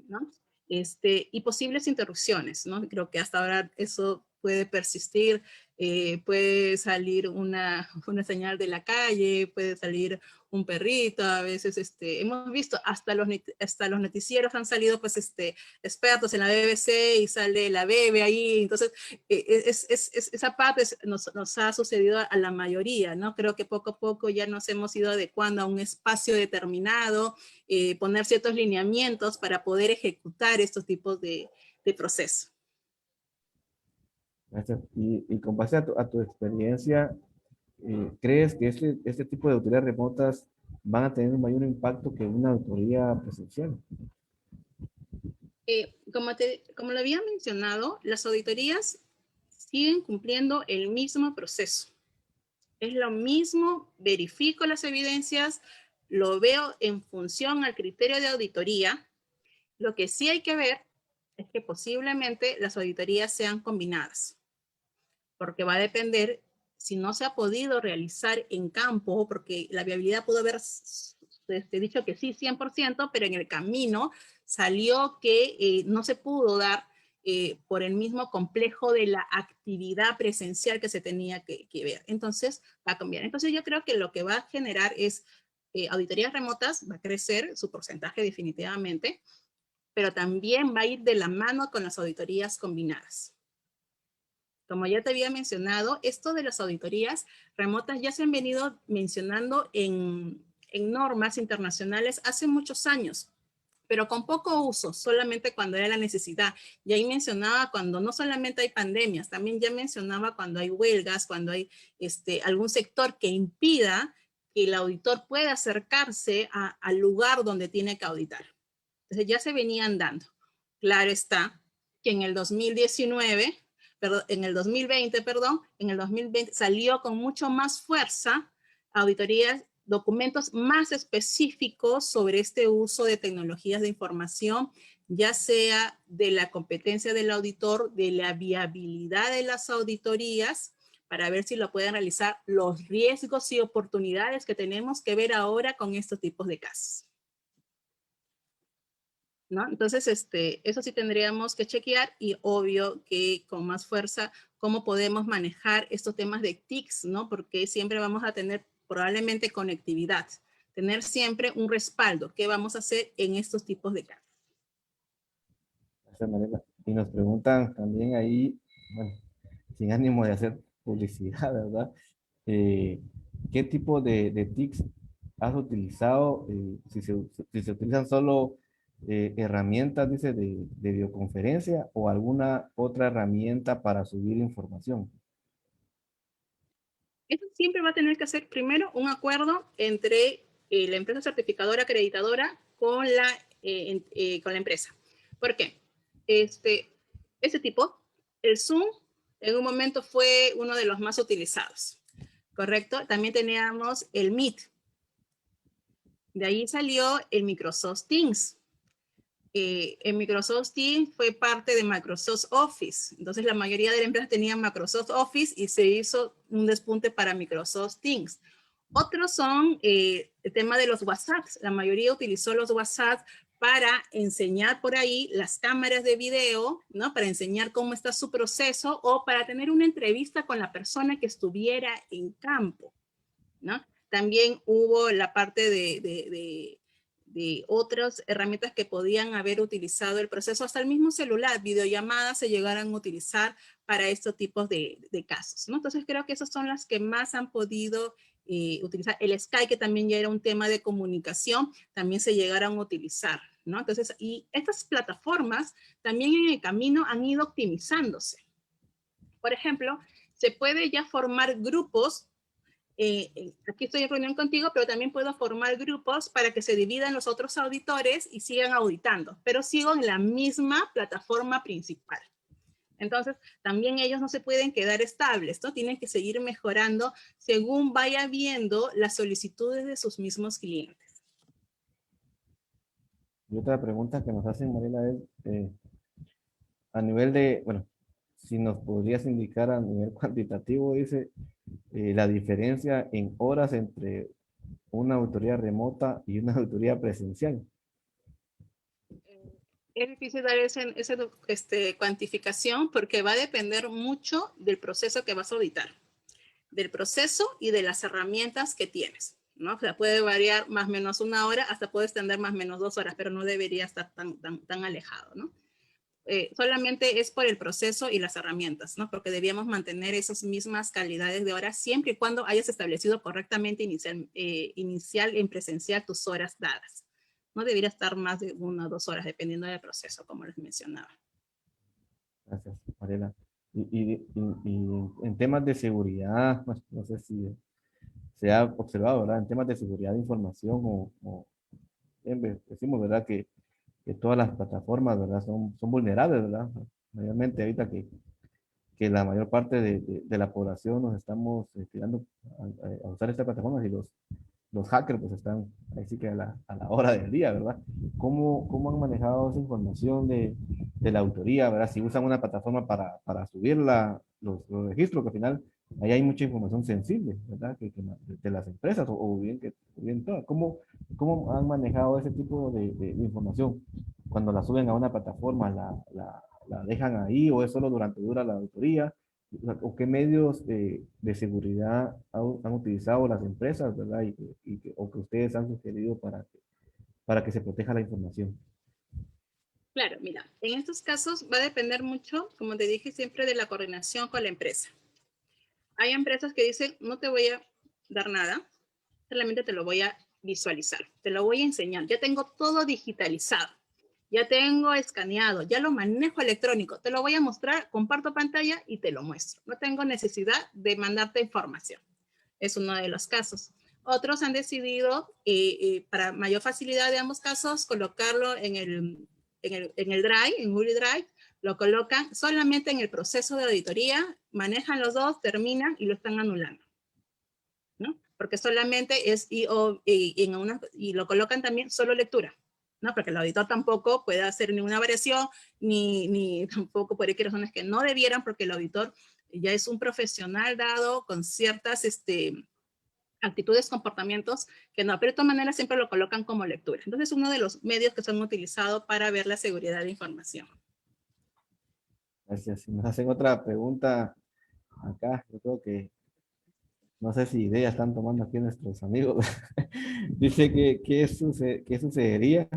¿no? Y posibles interrupciones, ¿no? Creo que hasta ahora eso puede persistir, puede salir una señal de la calle, puede salir un perrito, a veces hemos visto hasta los noticieros han salido pues expertos en la BBC y sale la bebé ahí, entonces esa parte nos ha sucedido a la mayoría, ¿no? Creo que poco a poco ya nos hemos ido adecuando a un espacio determinado, poner ciertos lineamientos para poder ejecutar estos tipos de procesos. Gracias. Y con base a tu experiencia, ¿crees que este tipo de autoridades remotas van a tener un mayor impacto que una autoría presencial? Como lo había mencionado, las auditorías siguen cumpliendo el mismo proceso. Es lo mismo, verifico las evidencias, lo veo en función al criterio de auditoría. Lo que sí hay que ver es que posiblemente las auditorías sean combinadas, porque va a depender si no se ha podido realizar en campo, porque la viabilidad pudo haber dicho que sí 100%, pero en el camino salió que no se pudo dar por el mismo complejo de la actividad presencial que se tenía que ver. Entonces va a cambiar. Entonces yo creo que lo que va a generar es auditorías remotas, va a crecer su porcentaje definitivamente, pero también va a ir de la mano con las auditorías combinadas. Como ya te había mencionado, esto de las auditorías remotas ya se han venido mencionando en normas internacionales hace muchos años, pero con poco uso, solamente cuando era la necesidad. Y ahí mencionaba cuando no solamente hay pandemias, también ya mencionaba cuando hay huelgas, cuando hay algún sector que impida que el auditor pueda acercarse al lugar donde tiene que auditar. Entonces ya se venían dando. Claro está que en el 2019, perdón, en el 2020, perdón, en el 2020 salió con mucho más fuerza auditorías, documentos más específicos sobre este uso de tecnologías de información, ya sea de la competencia del auditor, de la viabilidad de las auditorías, para ver si lo pueden realizar, los riesgos y oportunidades que tenemos que ver ahora con estos tipos de casos, ¿no? Entonces, eso sí tendríamos que chequear y obvio que con más fuerza cómo podemos manejar estos temas de TICs, ¿no? Porque siempre vamos a tener probablemente conectividad, tener siempre un respaldo. ¿Qué vamos a hacer en estos tipos de casos? Gracias, Mariela. Y nos preguntan también ahí, bueno, sin ánimo de hacer publicidad, ¿verdad? Eh, ¿Qué tipo de TICs has utilizado? Si se utilizan solo herramientas, dice, de videoconferencia o alguna otra herramienta para subir información. Esto siempre va a tener que hacer primero un acuerdo entre la empresa certificadora acreditadora con la empresa. ¿Por qué? Este tipo, el Zoom, en un momento fue uno de los más utilizados, ¿correcto? También teníamos el Meet. De ahí salió el Microsoft Teams. En Microsoft Teams fue parte de Microsoft Office. Entonces la mayoría de las empresas tenían Microsoft Office y se hizo un despunte para Microsoft Teams. Otros son el tema de los WhatsApp. La mayoría utilizó los WhatsApp para enseñar por ahí las cámaras de video, ¿no? Para enseñar cómo está su proceso o para tener una entrevista con la persona que estuviera en campo, ¿no? También hubo la parte de otras herramientas que podían haber utilizado el proceso, hasta el mismo celular, videollamadas se llegaron a utilizar para estos tipos de casos, ¿no? Entonces creo que esas son las que más han podido utilizar. El Skype, que también ya era un tema de comunicación, también se llegaron a utilizar, ¿no? Entonces, y estas plataformas también en el camino han ido optimizándose. Por ejemplo, se puede ya formar grupos. Aquí estoy en reunión contigo, pero también puedo formar grupos para que se dividan los otros auditores y sigan auditando, pero sigo en la misma plataforma principal. Entonces, también ellos no se pueden quedar estables, ¿no? Tienen que seguir mejorando según vaya viendo las solicitudes de sus mismos clientes. Y otra pregunta que nos hacen, Mariela, es a nivel de, bueno, si nos podrías indicar a nivel cuantitativo, dice, la diferencia en horas entre una auditoría remota y una auditoría presencial. Es difícil dar esa cuantificación porque va a depender mucho del proceso que vas a auditar, del proceso y de las herramientas que tienes, ¿no? O sea, puede variar más o menos una hora, hasta puede extender más o menos 2 horas, pero no debería estar tan alejado, ¿no? Solamente es por el proceso y las herramientas, ¿no? Porque debíamos mantener esas mismas calidades de horas siempre y cuando hayas establecido correctamente inicial en presencial tus horas dadas. No debería estar más de 1 o 2 horas, dependiendo del proceso, como les mencionaba. Gracias, Mariela. Y en temas de seguridad, pues, no sé si se ha observado, ¿verdad? En temas de seguridad de información decimos, ¿verdad? Que todas las plataformas, ¿verdad? Son vulnerables, ¿verdad? Mayormente ahorita que la mayor parte de la población nos estamos tirando a usar estas plataformas y los hackers pues están ahí sí que a la hora del día, ¿verdad? ¿Cómo han manejado esa información de la autoría, ¿verdad? Si usan una plataforma para subir los registros, que al final ahí hay mucha información sensible, ¿verdad? De las empresas o bien todas. ¿Cómo han manejado ese tipo de información? Cuando la suben a una plataforma, la dejan ahí o es solo dura la auditoría? ¿O qué medios de seguridad han utilizado las empresas, ¿verdad? O que ustedes han sugerido para que se proteja la información. Claro, mira, en estos casos va a depender mucho, como te dije, siempre de la coordinación con la empresa. Hay empresas que dicen, no te voy a dar nada, solamente te lo voy a visualizar, te lo voy a enseñar. Ya tengo todo digitalizado, ya tengo escaneado, ya lo manejo electrónico, te lo voy a mostrar, comparto pantalla y te lo muestro. No tengo necesidad de mandarte información. Es uno de los casos. Otros han decidido, para mayor facilidad de ambos casos, colocarlo en el Drive, en Google Drive, lo colocan solamente en el proceso de auditoría, manejan los dos, terminan y lo están anulando, ¿no? Porque solamente es, y lo colocan también solo lectura, ¿no? Porque el auditor tampoco puede hacer ninguna variación, ni tampoco por qué razones que no debieran, porque el auditor ya es un profesional dado con ciertas, actitudes, comportamientos que no, pero de todas maneras siempre lo colocan como lectura. Entonces, uno de los medios que son utilizados para ver la seguridad de información. Gracias. Si nos hacen otra pregunta acá, yo creo que no sé si ideas están tomando aquí nuestros amigos. Dice que qué sucedería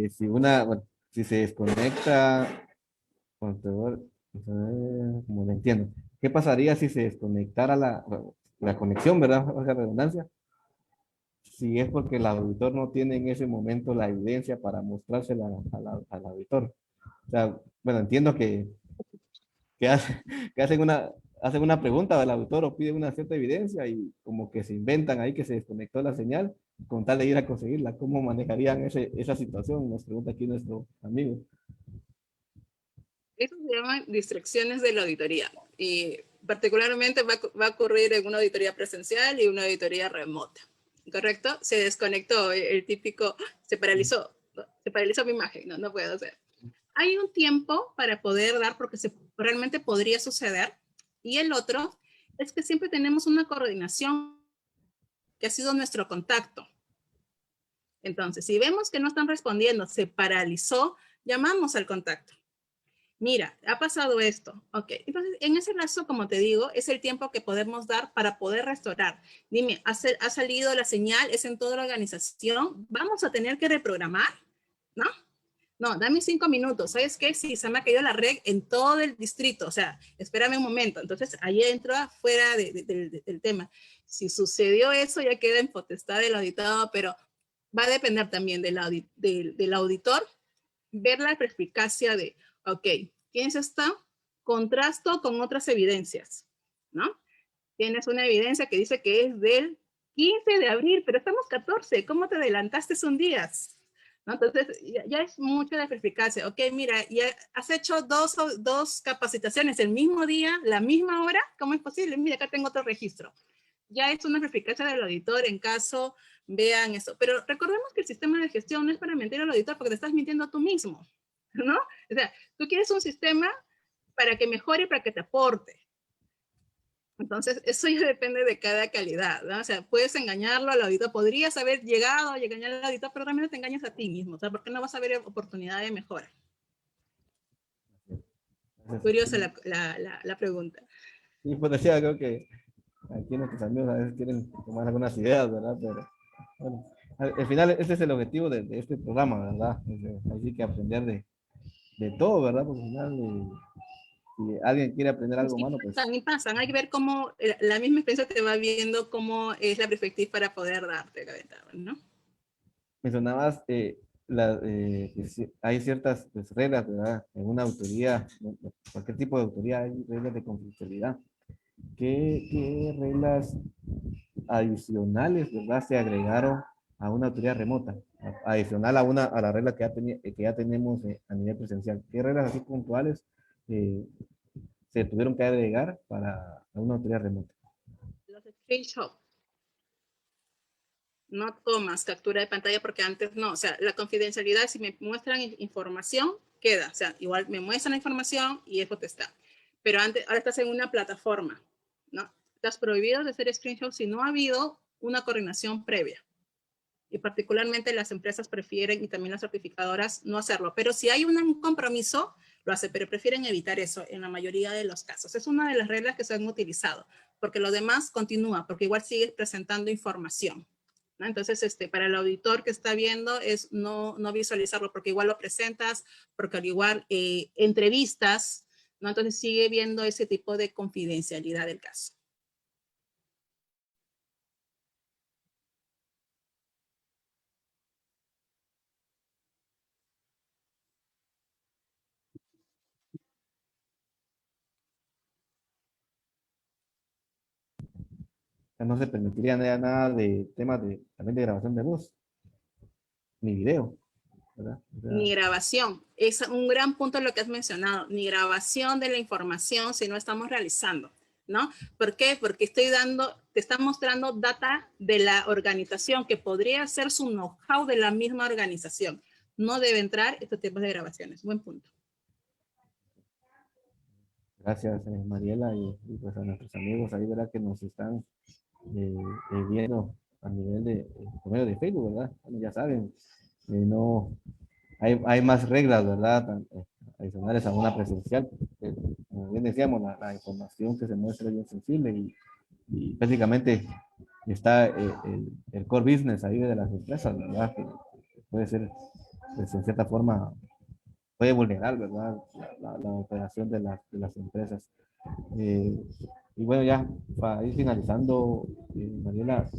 si bueno, si se desconecta, como lo entiendo, ¿qué pasaría si se desconectara la conexión, ¿verdad? O sea, redundancia, si es porque el auditor no tiene en ese momento la evidencia para mostrársela al auditor. O sea, bueno, entiendo que, que hacen una pregunta al auditor o piden una cierta evidencia y como que se inventan ahí que se desconectó la señal con tal de ir a conseguirla. ¿Cómo manejarían esa situación? Nos pregunta aquí nuestro amigo. Eso se llama distracciones de la auditoría. Y particularmente va a ocurrir en una auditoría presencial y una auditoría remota. ¿Correcto? Se desconectó el típico, se paralizó mi imagen, no puedo hacer. Hay un tiempo para poder dar porque realmente podría suceder. Y el otro es que siempre tenemos una coordinación que ha sido nuestro contacto. Entonces, si vemos que no están respondiendo, se paralizó, llamamos al contacto. Mira, ha pasado esto. Ok, entonces en ese caso, como te digo, es el tiempo que podemos dar para poder restaurar. Dime, ¿ha salido la señal? ¿Es en toda la organización? ¿Vamos a tener que reprogramar? ¿No? No, dame 5 minutos. ¿Sabes qué? Sí, se me ha caído la red en todo el distrito. O sea, espérame un momento. Entonces, ahí entro fuera del tema. Si sucedió eso, ya queda en potestad del auditado, pero va a depender también del auditor ver la perspicacia de, ok, tienes esta, contrasto con otras evidencias, ¿no? Tienes una evidencia que dice que es del 15 de abril, pero estamos 14, ¿cómo te adelantaste un día? ¿No? Entonces, ya es mucho de perspicacia. Ok, mira, ya has hecho dos capacitaciones el mismo día, la misma hora, ¿cómo es posible? Mira, acá tengo otro registro. Ya es una perspicacia del auditor en caso vean eso. Pero recordemos que el sistema de gestión no es para mentir al auditor porque te estás mintiendo tú mismo, ¿no? O sea, tú quieres un sistema para que mejore, para que te aporte. Entonces, eso ya depende de cada calidad, ¿no? O sea, puedes engañarlo al auditor, podrías haber llegado a engañar al auditor, pero realmente te engañas a ti mismo, o sea, porque no vas a ver oportunidad de mejora. Curiosa Sí, la pregunta. sí, pues decía, creo que aquí nuestros amigos a veces quieren tomar algunas ideas, ¿verdad? Pero bueno, al final ese es el objetivo de este programa, ¿verdad? Hay que aprender de todo, ¿verdad? Porque al final, si alguien quiere aprender algo Sí, malo, pues pasan y pasan. Hay que ver cómo la misma experiencia te va viendo cómo es la perspectiva para poder darte, ¿no? mencionabas que hay ciertas pues, reglas, ¿verdad? En una autoría, cualquier tipo de autoría, hay reglas de confidencialidad. ¿Qué reglas adicionales, ¿verdad? Se agregaron a una autoría remota, adicional a la regla que ya tenemos a nivel presencial. ¿Qué reglas así puntuales eh, se tuvieron que agregar para una autoría remota? Los screenshots, no tomas captura de pantalla porque antes no, o sea, la confidencialidad, si me muestran información, queda, o sea, igual me muestran la información y es potestad. Pero antes, ahora estás en una plataforma, ¿no? Estás prohibido de hacer screenshots si no ha habido una coordinación previa. Y particularmente las empresas prefieren, y también las certificadoras, no hacerlo. Pero si hay un compromiso, lo hace, pero prefieren evitar eso en la mayoría de los casos. Es una de las reglas que se han utilizado, porque lo demás continúa, porque igual sigues presentando información, ¿no? Entonces, para el auditor que está viendo es no visualizarlo, porque igual lo presentas, porque al igual entrevistas, ¿no? Entonces sigue viendo ese tipo de confidencialidad del caso. Ya no se permitiría nada de temas de, también de grabación de voz, ni video, ¿verdad? O sea, Ni grabación. Es un gran punto lo que has mencionado. Ni grabación de la información si no estamos realizando, ¿no? ¿Por qué? Porque te está mostrando data de la organización que podría ser su know-how de la misma organización. No debe entrar estos tipos de grabaciones. Buen punto. gracias, Mariela, y pues a nuestros amigos ahí, ¿verdad? Que nos están viendo a nivel de, por medio de Facebook, ¿verdad? Bueno, ya saben, no, hay más reglas, ¿verdad? Adicionales a una presencial. Como bien decíamos, la información que se muestra es bien sensible y prácticamente está el core business ahí de las empresas, ¿verdad? Que puede ser, pues, en cierta forma, puede vulnerar, ¿verdad? La operación de las empresas. Eh, y bueno, ya para ir finalizando, Mariela,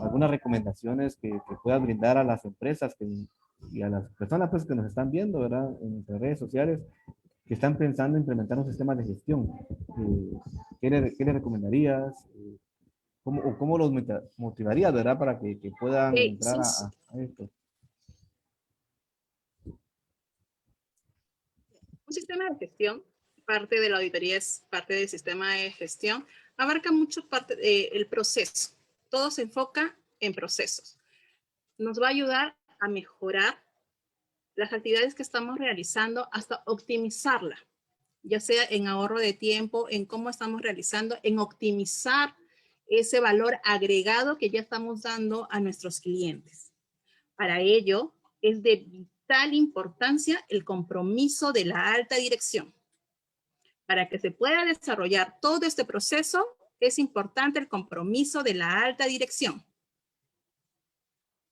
algunas recomendaciones que puedas brindar a las empresas y a las personas pues, que nos están viendo, ¿verdad? En nuestras redes sociales, que están pensando en implementar un sistema de gestión. ¿Qué le recomendarías? O cómo los motivarías, ¿verdad? Para que puedan entrar Sí, sí. a esto. Un sistema de gestión, parte de la auditoría es parte del sistema de gestión, abarca mucho parte del proceso. Todo se enfoca en procesos. Nos va a ayudar a mejorar las actividades que estamos realizando hasta optimizarla, ya sea en ahorro de tiempo, en cómo estamos realizando, en optimizar ese valor agregado que ya estamos dando a nuestros clientes. Para ello, es de vital importancia el compromiso de la alta dirección. Para que se pueda desarrollar todo este proceso, es importante el compromiso de la alta dirección.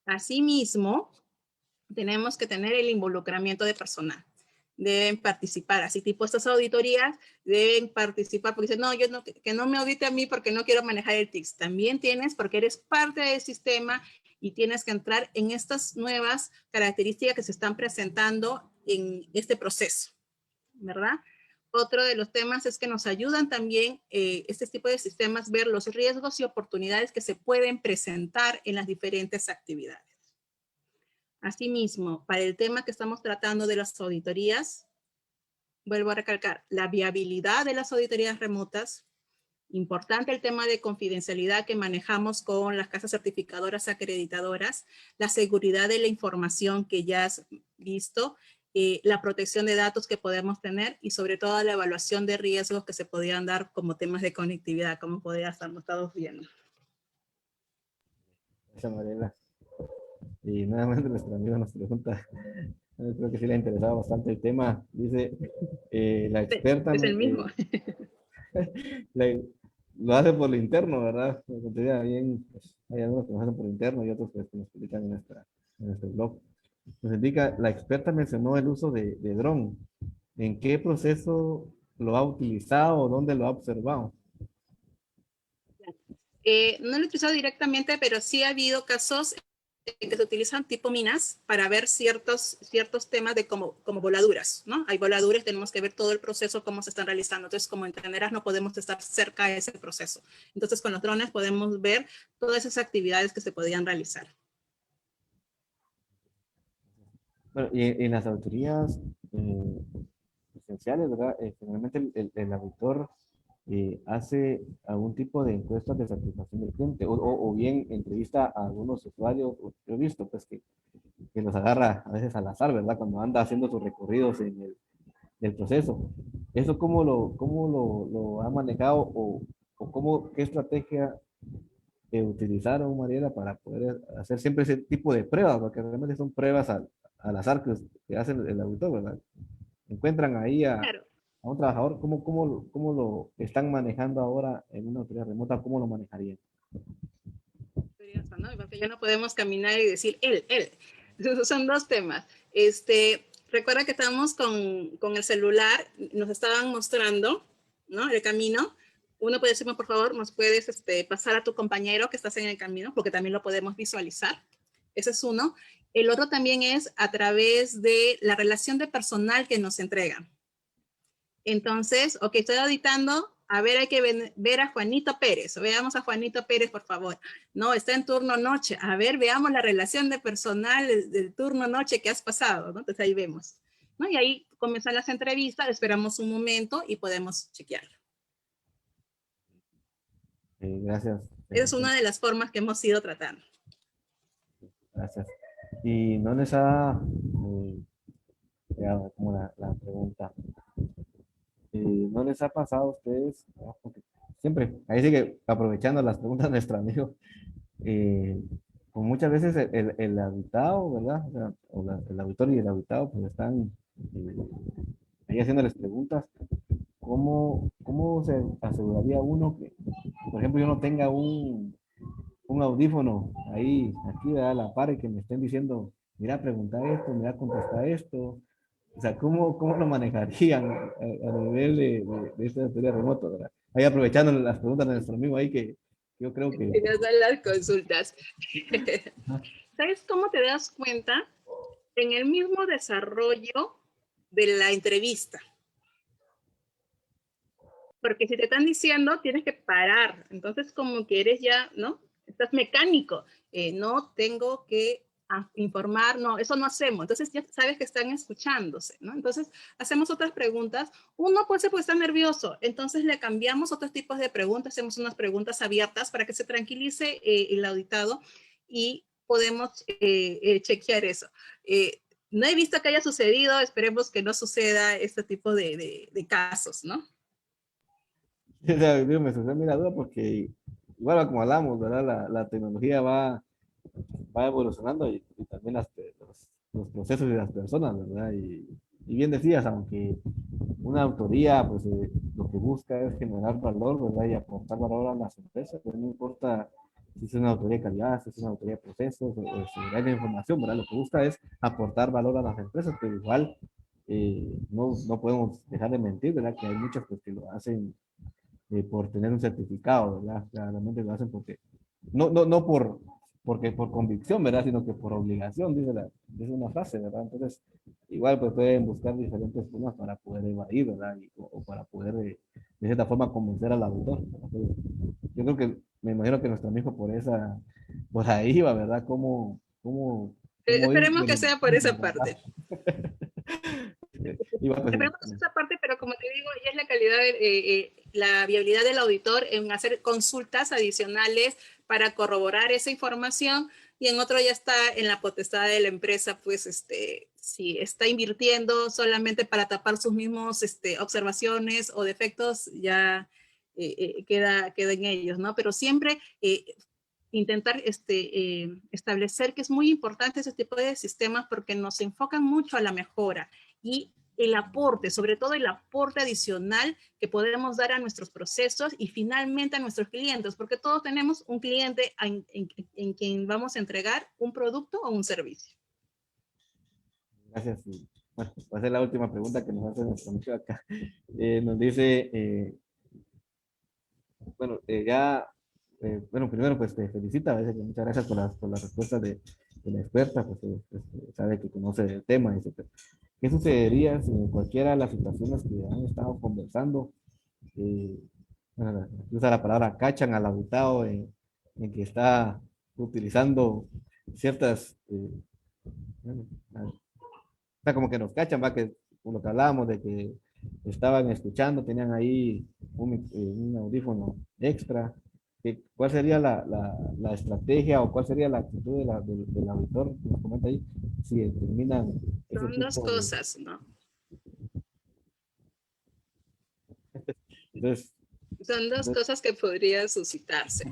Asimismo, tenemos que tener el involucramiento de personal. Deben participar, así tipo estas auditorías, deben participar porque dicen, no, yo no, que no me audite a mí porque no quiero manejar el TICS. También tienes, porque eres parte del sistema y tienes que entrar en estas nuevas características que se están presentando en este proceso, ¿verdad? Otro de los temas es que nos ayudan también este tipo de sistemas ver los riesgos y oportunidades que se pueden presentar en las diferentes actividades. Asimismo, para el tema que estamos tratando de las auditorías, vuelvo a recalcar, la viabilidad de las auditorías remotas, importante el tema de confidencialidad que manejamos con las casas certificadoras acreditadoras, la seguridad de la información que ya has visto, la protección de datos que podemos tener y sobre todo la evaluación de riesgos que se podrían dar como temas de conectividad, como podría estarnos todos viendo. Esa Mariela. Y nuevamente nuestro amigo nos pregunta, creo que sí le ha interesado bastante el tema. Dice, la experta Es el mismo. la- lo hace por lo interno, ¿verdad? Me contaría bien, pues, hay algunos que lo hacen por lo interno y otros pues, que nos publican en nuestro blog. Nos indica, la experta mencionó el uso de dron. ¿En qué proceso lo ha utilizado o dónde lo ha observado? No lo he utilizado directamente, pero sí ha habido casos que se utilizan tipo minas para ver ciertos temas de como voladuras, ¿no? Hay voladuras, tenemos que ver todo el proceso, cómo se están realizando. Entonces, como entenderás, no podemos estar cerca de ese proceso. Entonces, con los drones podemos ver todas esas actividades que se podían realizar. Bueno, y en las auditorías presenciales, ¿verdad? Generalmente el auditor hace algún tipo de encuestas de satisfacción del cliente o bien entrevista a algunos usuarios. Yo he visto pues que los agarra a veces al azar, ¿verdad? Cuando anda haciendo sus recorridos en el proceso. ¿Eso cómo lo ha manejado o qué estrategia utilizaron, Mariela, para poder hacer siempre ese tipo de pruebas? Porque realmente son pruebas al azar que hace el auditor, ¿verdad? Encuentran ahí Claro. a un trabajador, cómo lo están manejando ahora en una autoridad remota? ¿Cómo lo manejarían? ¿No? Porque ya no podemos caminar y decir él. Esos son dos temas. Recuerda que estábamos con el celular, nos estaban mostrando, ¿no? El camino. Uno puede decirme, por favor, nos puedes pasar a tu compañero que estás en el camino, porque también lo podemos visualizar. Ese es uno. El otro también es a través de la relación de personal que nos entregan. Entonces, ok, estoy auditando A ver, hay que ver a Juanito Pérez. Veamos a Juanito Pérez, por favor. No, está en turno noche. A ver, veamos la relación de personal del turno noche que has pasado, ¿no? Entonces ahí vemos, ¿no? Y ahí comienzan las entrevistas, esperamos un momento y podemos chequearlo. Gracias. Esa es una de las formas que hemos ido tratando. Gracias. Y no les ha, como la pregunta, ¿no les ha pasado a ustedes, ¿no? Porque siempre, ahí sigue aprovechando las preguntas de nuestro amigo, eh, pues muchas veces el auditado, ¿verdad? O sea, el auditor y el auditado pues están ahí haciéndoles preguntas. ¿Cómo se aseguraría uno que, por ejemplo, yo no tenga un audífono ahí, aquí, ¿verdad? A la par y que me estén diciendo, mira, pregunta esto, mira, contesta esto? O sea, ¿cómo lo manejarían a nivel de esta teoría remoto, ¿verdad? Ahí aprovechando las preguntas de nuestro amigo ahí, que yo creo que... Que nos dan las consultas. ¿Sabes cómo te das cuenta? En el mismo desarrollo de la entrevista. Porque si te están diciendo, tienes que parar. Entonces, como que eres ya, ¿no? Estás mecánico. No tengo que informar, no, eso no hacemos. Entonces, ya sabes que están escuchándose, ¿no? Entonces, hacemos otras preguntas. Uno puede ser porque está nervioso. Entonces, le cambiamos otros tipos de preguntas. Hacemos unas preguntas abiertas para que se tranquilice el auditado y podemos chequear eso. No he visto que haya sucedido. Esperemos que no suceda este tipo de casos, ¿no? O sea, digo, me surgió a mí la duda porque, igual como hablamos, ¿verdad? La tecnología va evolucionando y también los procesos de las personas, ¿verdad? Y bien decías, aunque una autoría, pues lo que busca es generar valor, ¿verdad? Y aportar valor a las empresas, pues no importa si es una autoría de calidad, si es una autoría de procesos o de seguridad de información, ¿verdad? Lo que busca es aportar valor a las empresas, pero igual no podemos dejar de mentir, ¿verdad? Que hay muchas pues, que lo hacen por tener un certificado, ¿verdad? Claramente lo hacen porque, no porque por convicción, ¿verdad? Sino que por obligación, dice una frase, ¿verdad? Entonces, igual pues pueden buscar diferentes formas para poder evadir, ¿verdad? O para poder, de cierta forma, convencer al autor. Entonces, yo creo que, me imagino que nuestro amigo por ahí va, ¿verdad? ¿Cómo ir Esperemos que sea por implementando, esa ¿verdad? parte. Igual, pues, Esperemos que sea esa parte, pero como te digo, ya es la calidad, la viabilidad del auditor en hacer consultas adicionales para corroborar esa información, y en otro ya está en la potestad de la empresa, pues, si está invirtiendo solamente para tapar sus mismos observaciones o defectos, ya queda en ellos, ¿no? Pero siempre intentar establecer que es muy importante ese tipo de sistemas porque nos enfocan mucho a la mejora y el aporte, sobre todo el aporte adicional que podemos dar a nuestros procesos y finalmente a nuestros clientes, porque todos tenemos un cliente en quien vamos a entregar un producto o un servicio. gracias. Y, bueno, va a ser la última pregunta que nos hace nuestro amigo acá. Nos dice, bueno, bueno, primero pues te felicita, a veces que muchas gracias por las respuestas de la experta, pues sabe que conoce el tema, etc. ¿Qué sucedería si en cualquiera de las situaciones que han estado conversando, eh, bueno, usa la palabra cachan al auditado en que está utilizando ciertas, bueno, o sea, como que nos cachan, va, que por lo que hablábamos de que estaban escuchando, tenían ahí un audífono extra. ¿Cuál sería la estrategia o cuál sería la actitud del auditor? Nos comenta ahí, si determinan ese Son dos tipo de... cosas, ¿no? Entonces, Son dos cosas que podrían suscitarse.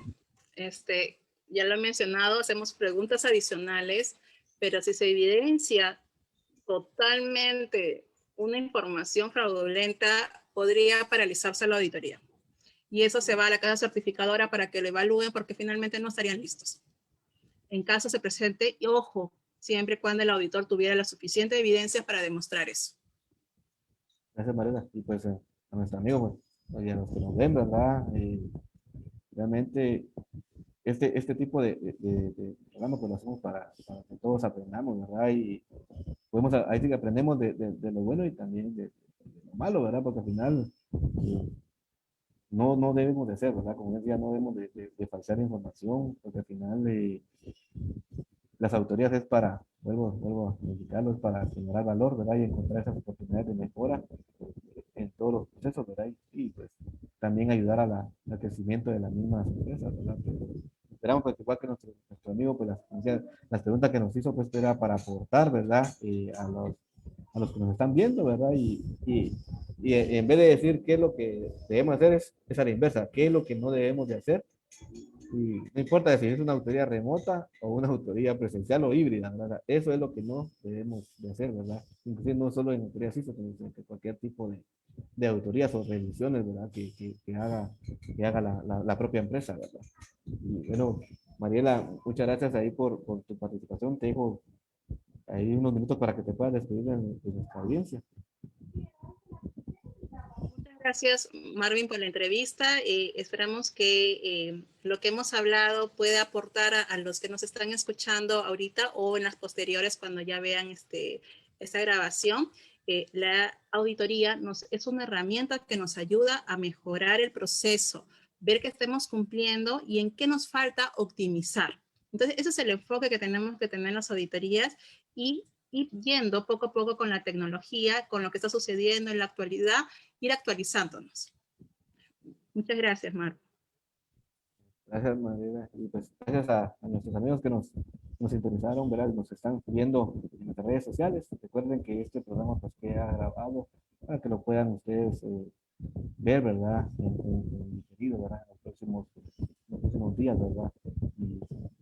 Ya lo he mencionado, hacemos preguntas adicionales, pero si se evidencia totalmente una información fraudulenta, podría paralizarse la auditoría. Y eso se va a la casa certificadora para que lo evalúen porque finalmente no estarían listos. En caso se presente, y ojo, siempre y cuando el auditor tuviera la suficiente evidencia para demostrar eso. gracias, Mariana. Y pues a nuestro amigo, pues, y a los que nos ven, ¿verdad? Realmente este tipo de programa pues lo hacemos para que todos aprendamos, ¿verdad? Y ahí sí que aprendemos de lo bueno y también de lo malo, ¿verdad? Porque al final no debemos de hacer, ¿verdad? Como decía, no debemos de falsear información, porque al final las auditorías es para, vuelvo a indicarlo, es para generar valor, ¿verdad? Y encontrar esas oportunidades de mejora en todos los procesos, ¿verdad? Y pues también ayudar a al crecimiento de las mismas empresas, ¿verdad? Pero esperamos pues igual que nuestro amigo, pues las preguntas que nos hizo, pues era para aportar, ¿verdad? A los que nos están viendo, ¿verdad? Y en vez de decir qué es lo que debemos hacer, es a la inversa, qué es lo que no debemos de hacer. Y no importa si es una autoría remota o una autoría presencial o híbrida, ¿verdad? Eso es lo que no debemos de hacer, ¿verdad? Inclusive no solo en autorías ISO, sino en cualquier tipo de autorías o revisiones, ¿verdad? Que haga la propia empresa, ¿verdad? Y bueno, Mariela, muchas gracias ahí por tu participación. Te dejo ahí unos minutos para que te puedas despedir de nuestra audiencia. Muchas gracias, Marvin, por la entrevista. Esperamos que lo que hemos hablado pueda aportar a los que nos están escuchando ahorita o en las posteriores cuando ya vean esta grabación. La auditoría es una herramienta que nos ayuda a mejorar el proceso, ver que estemos cumpliendo y en qué nos falta optimizar. Entonces, ese es el enfoque que tenemos que tener en las auditorías y ir yendo poco a poco con la tecnología, con lo que está sucediendo en la actualidad, ir actualizándonos. Muchas gracias, Marco. Gracias, Mariela. Y pues gracias a nuestros amigos que nos sintonizaron, ¿verdad? Nos están viendo en nuestras redes sociales. Recuerden que este programa pues queda grabado para que lo puedan ustedes ver, ¿verdad? En diferido, ¿verdad? En los próximos días, ¿verdad? Y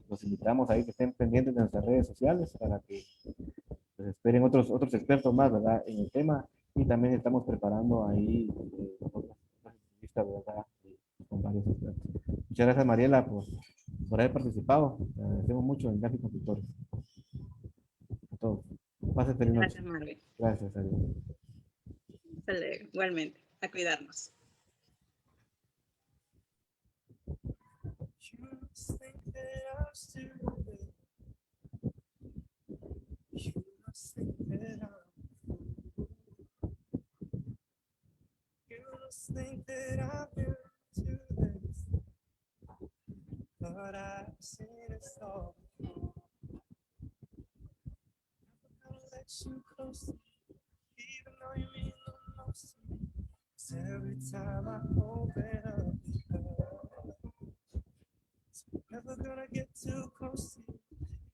los invitamos ahí que estén pendientes de nuestras redes sociales para que pues, esperen otros expertos más, ¿verdad? En el tema. Y también estamos preparando ahí otras entrevistas, ¿verdad? Con varios expertos. Muchas gracias, Mariela, por haber participado. Te agradecemos mucho en Gráficos Consultores. A todos. Pasen feliz noche. Gracias, Marvin. Gracias, adiós. Hasta luego. Igualmente, a cuidarnos. Think that I've been to this, but I've seen it all. Never gonna let you close to me, even though you mean the most to me. 'Cause every time I open up, so never gonna get too close to you,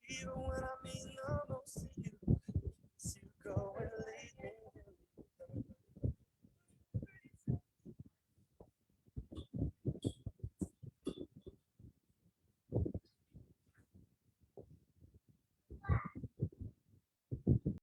even when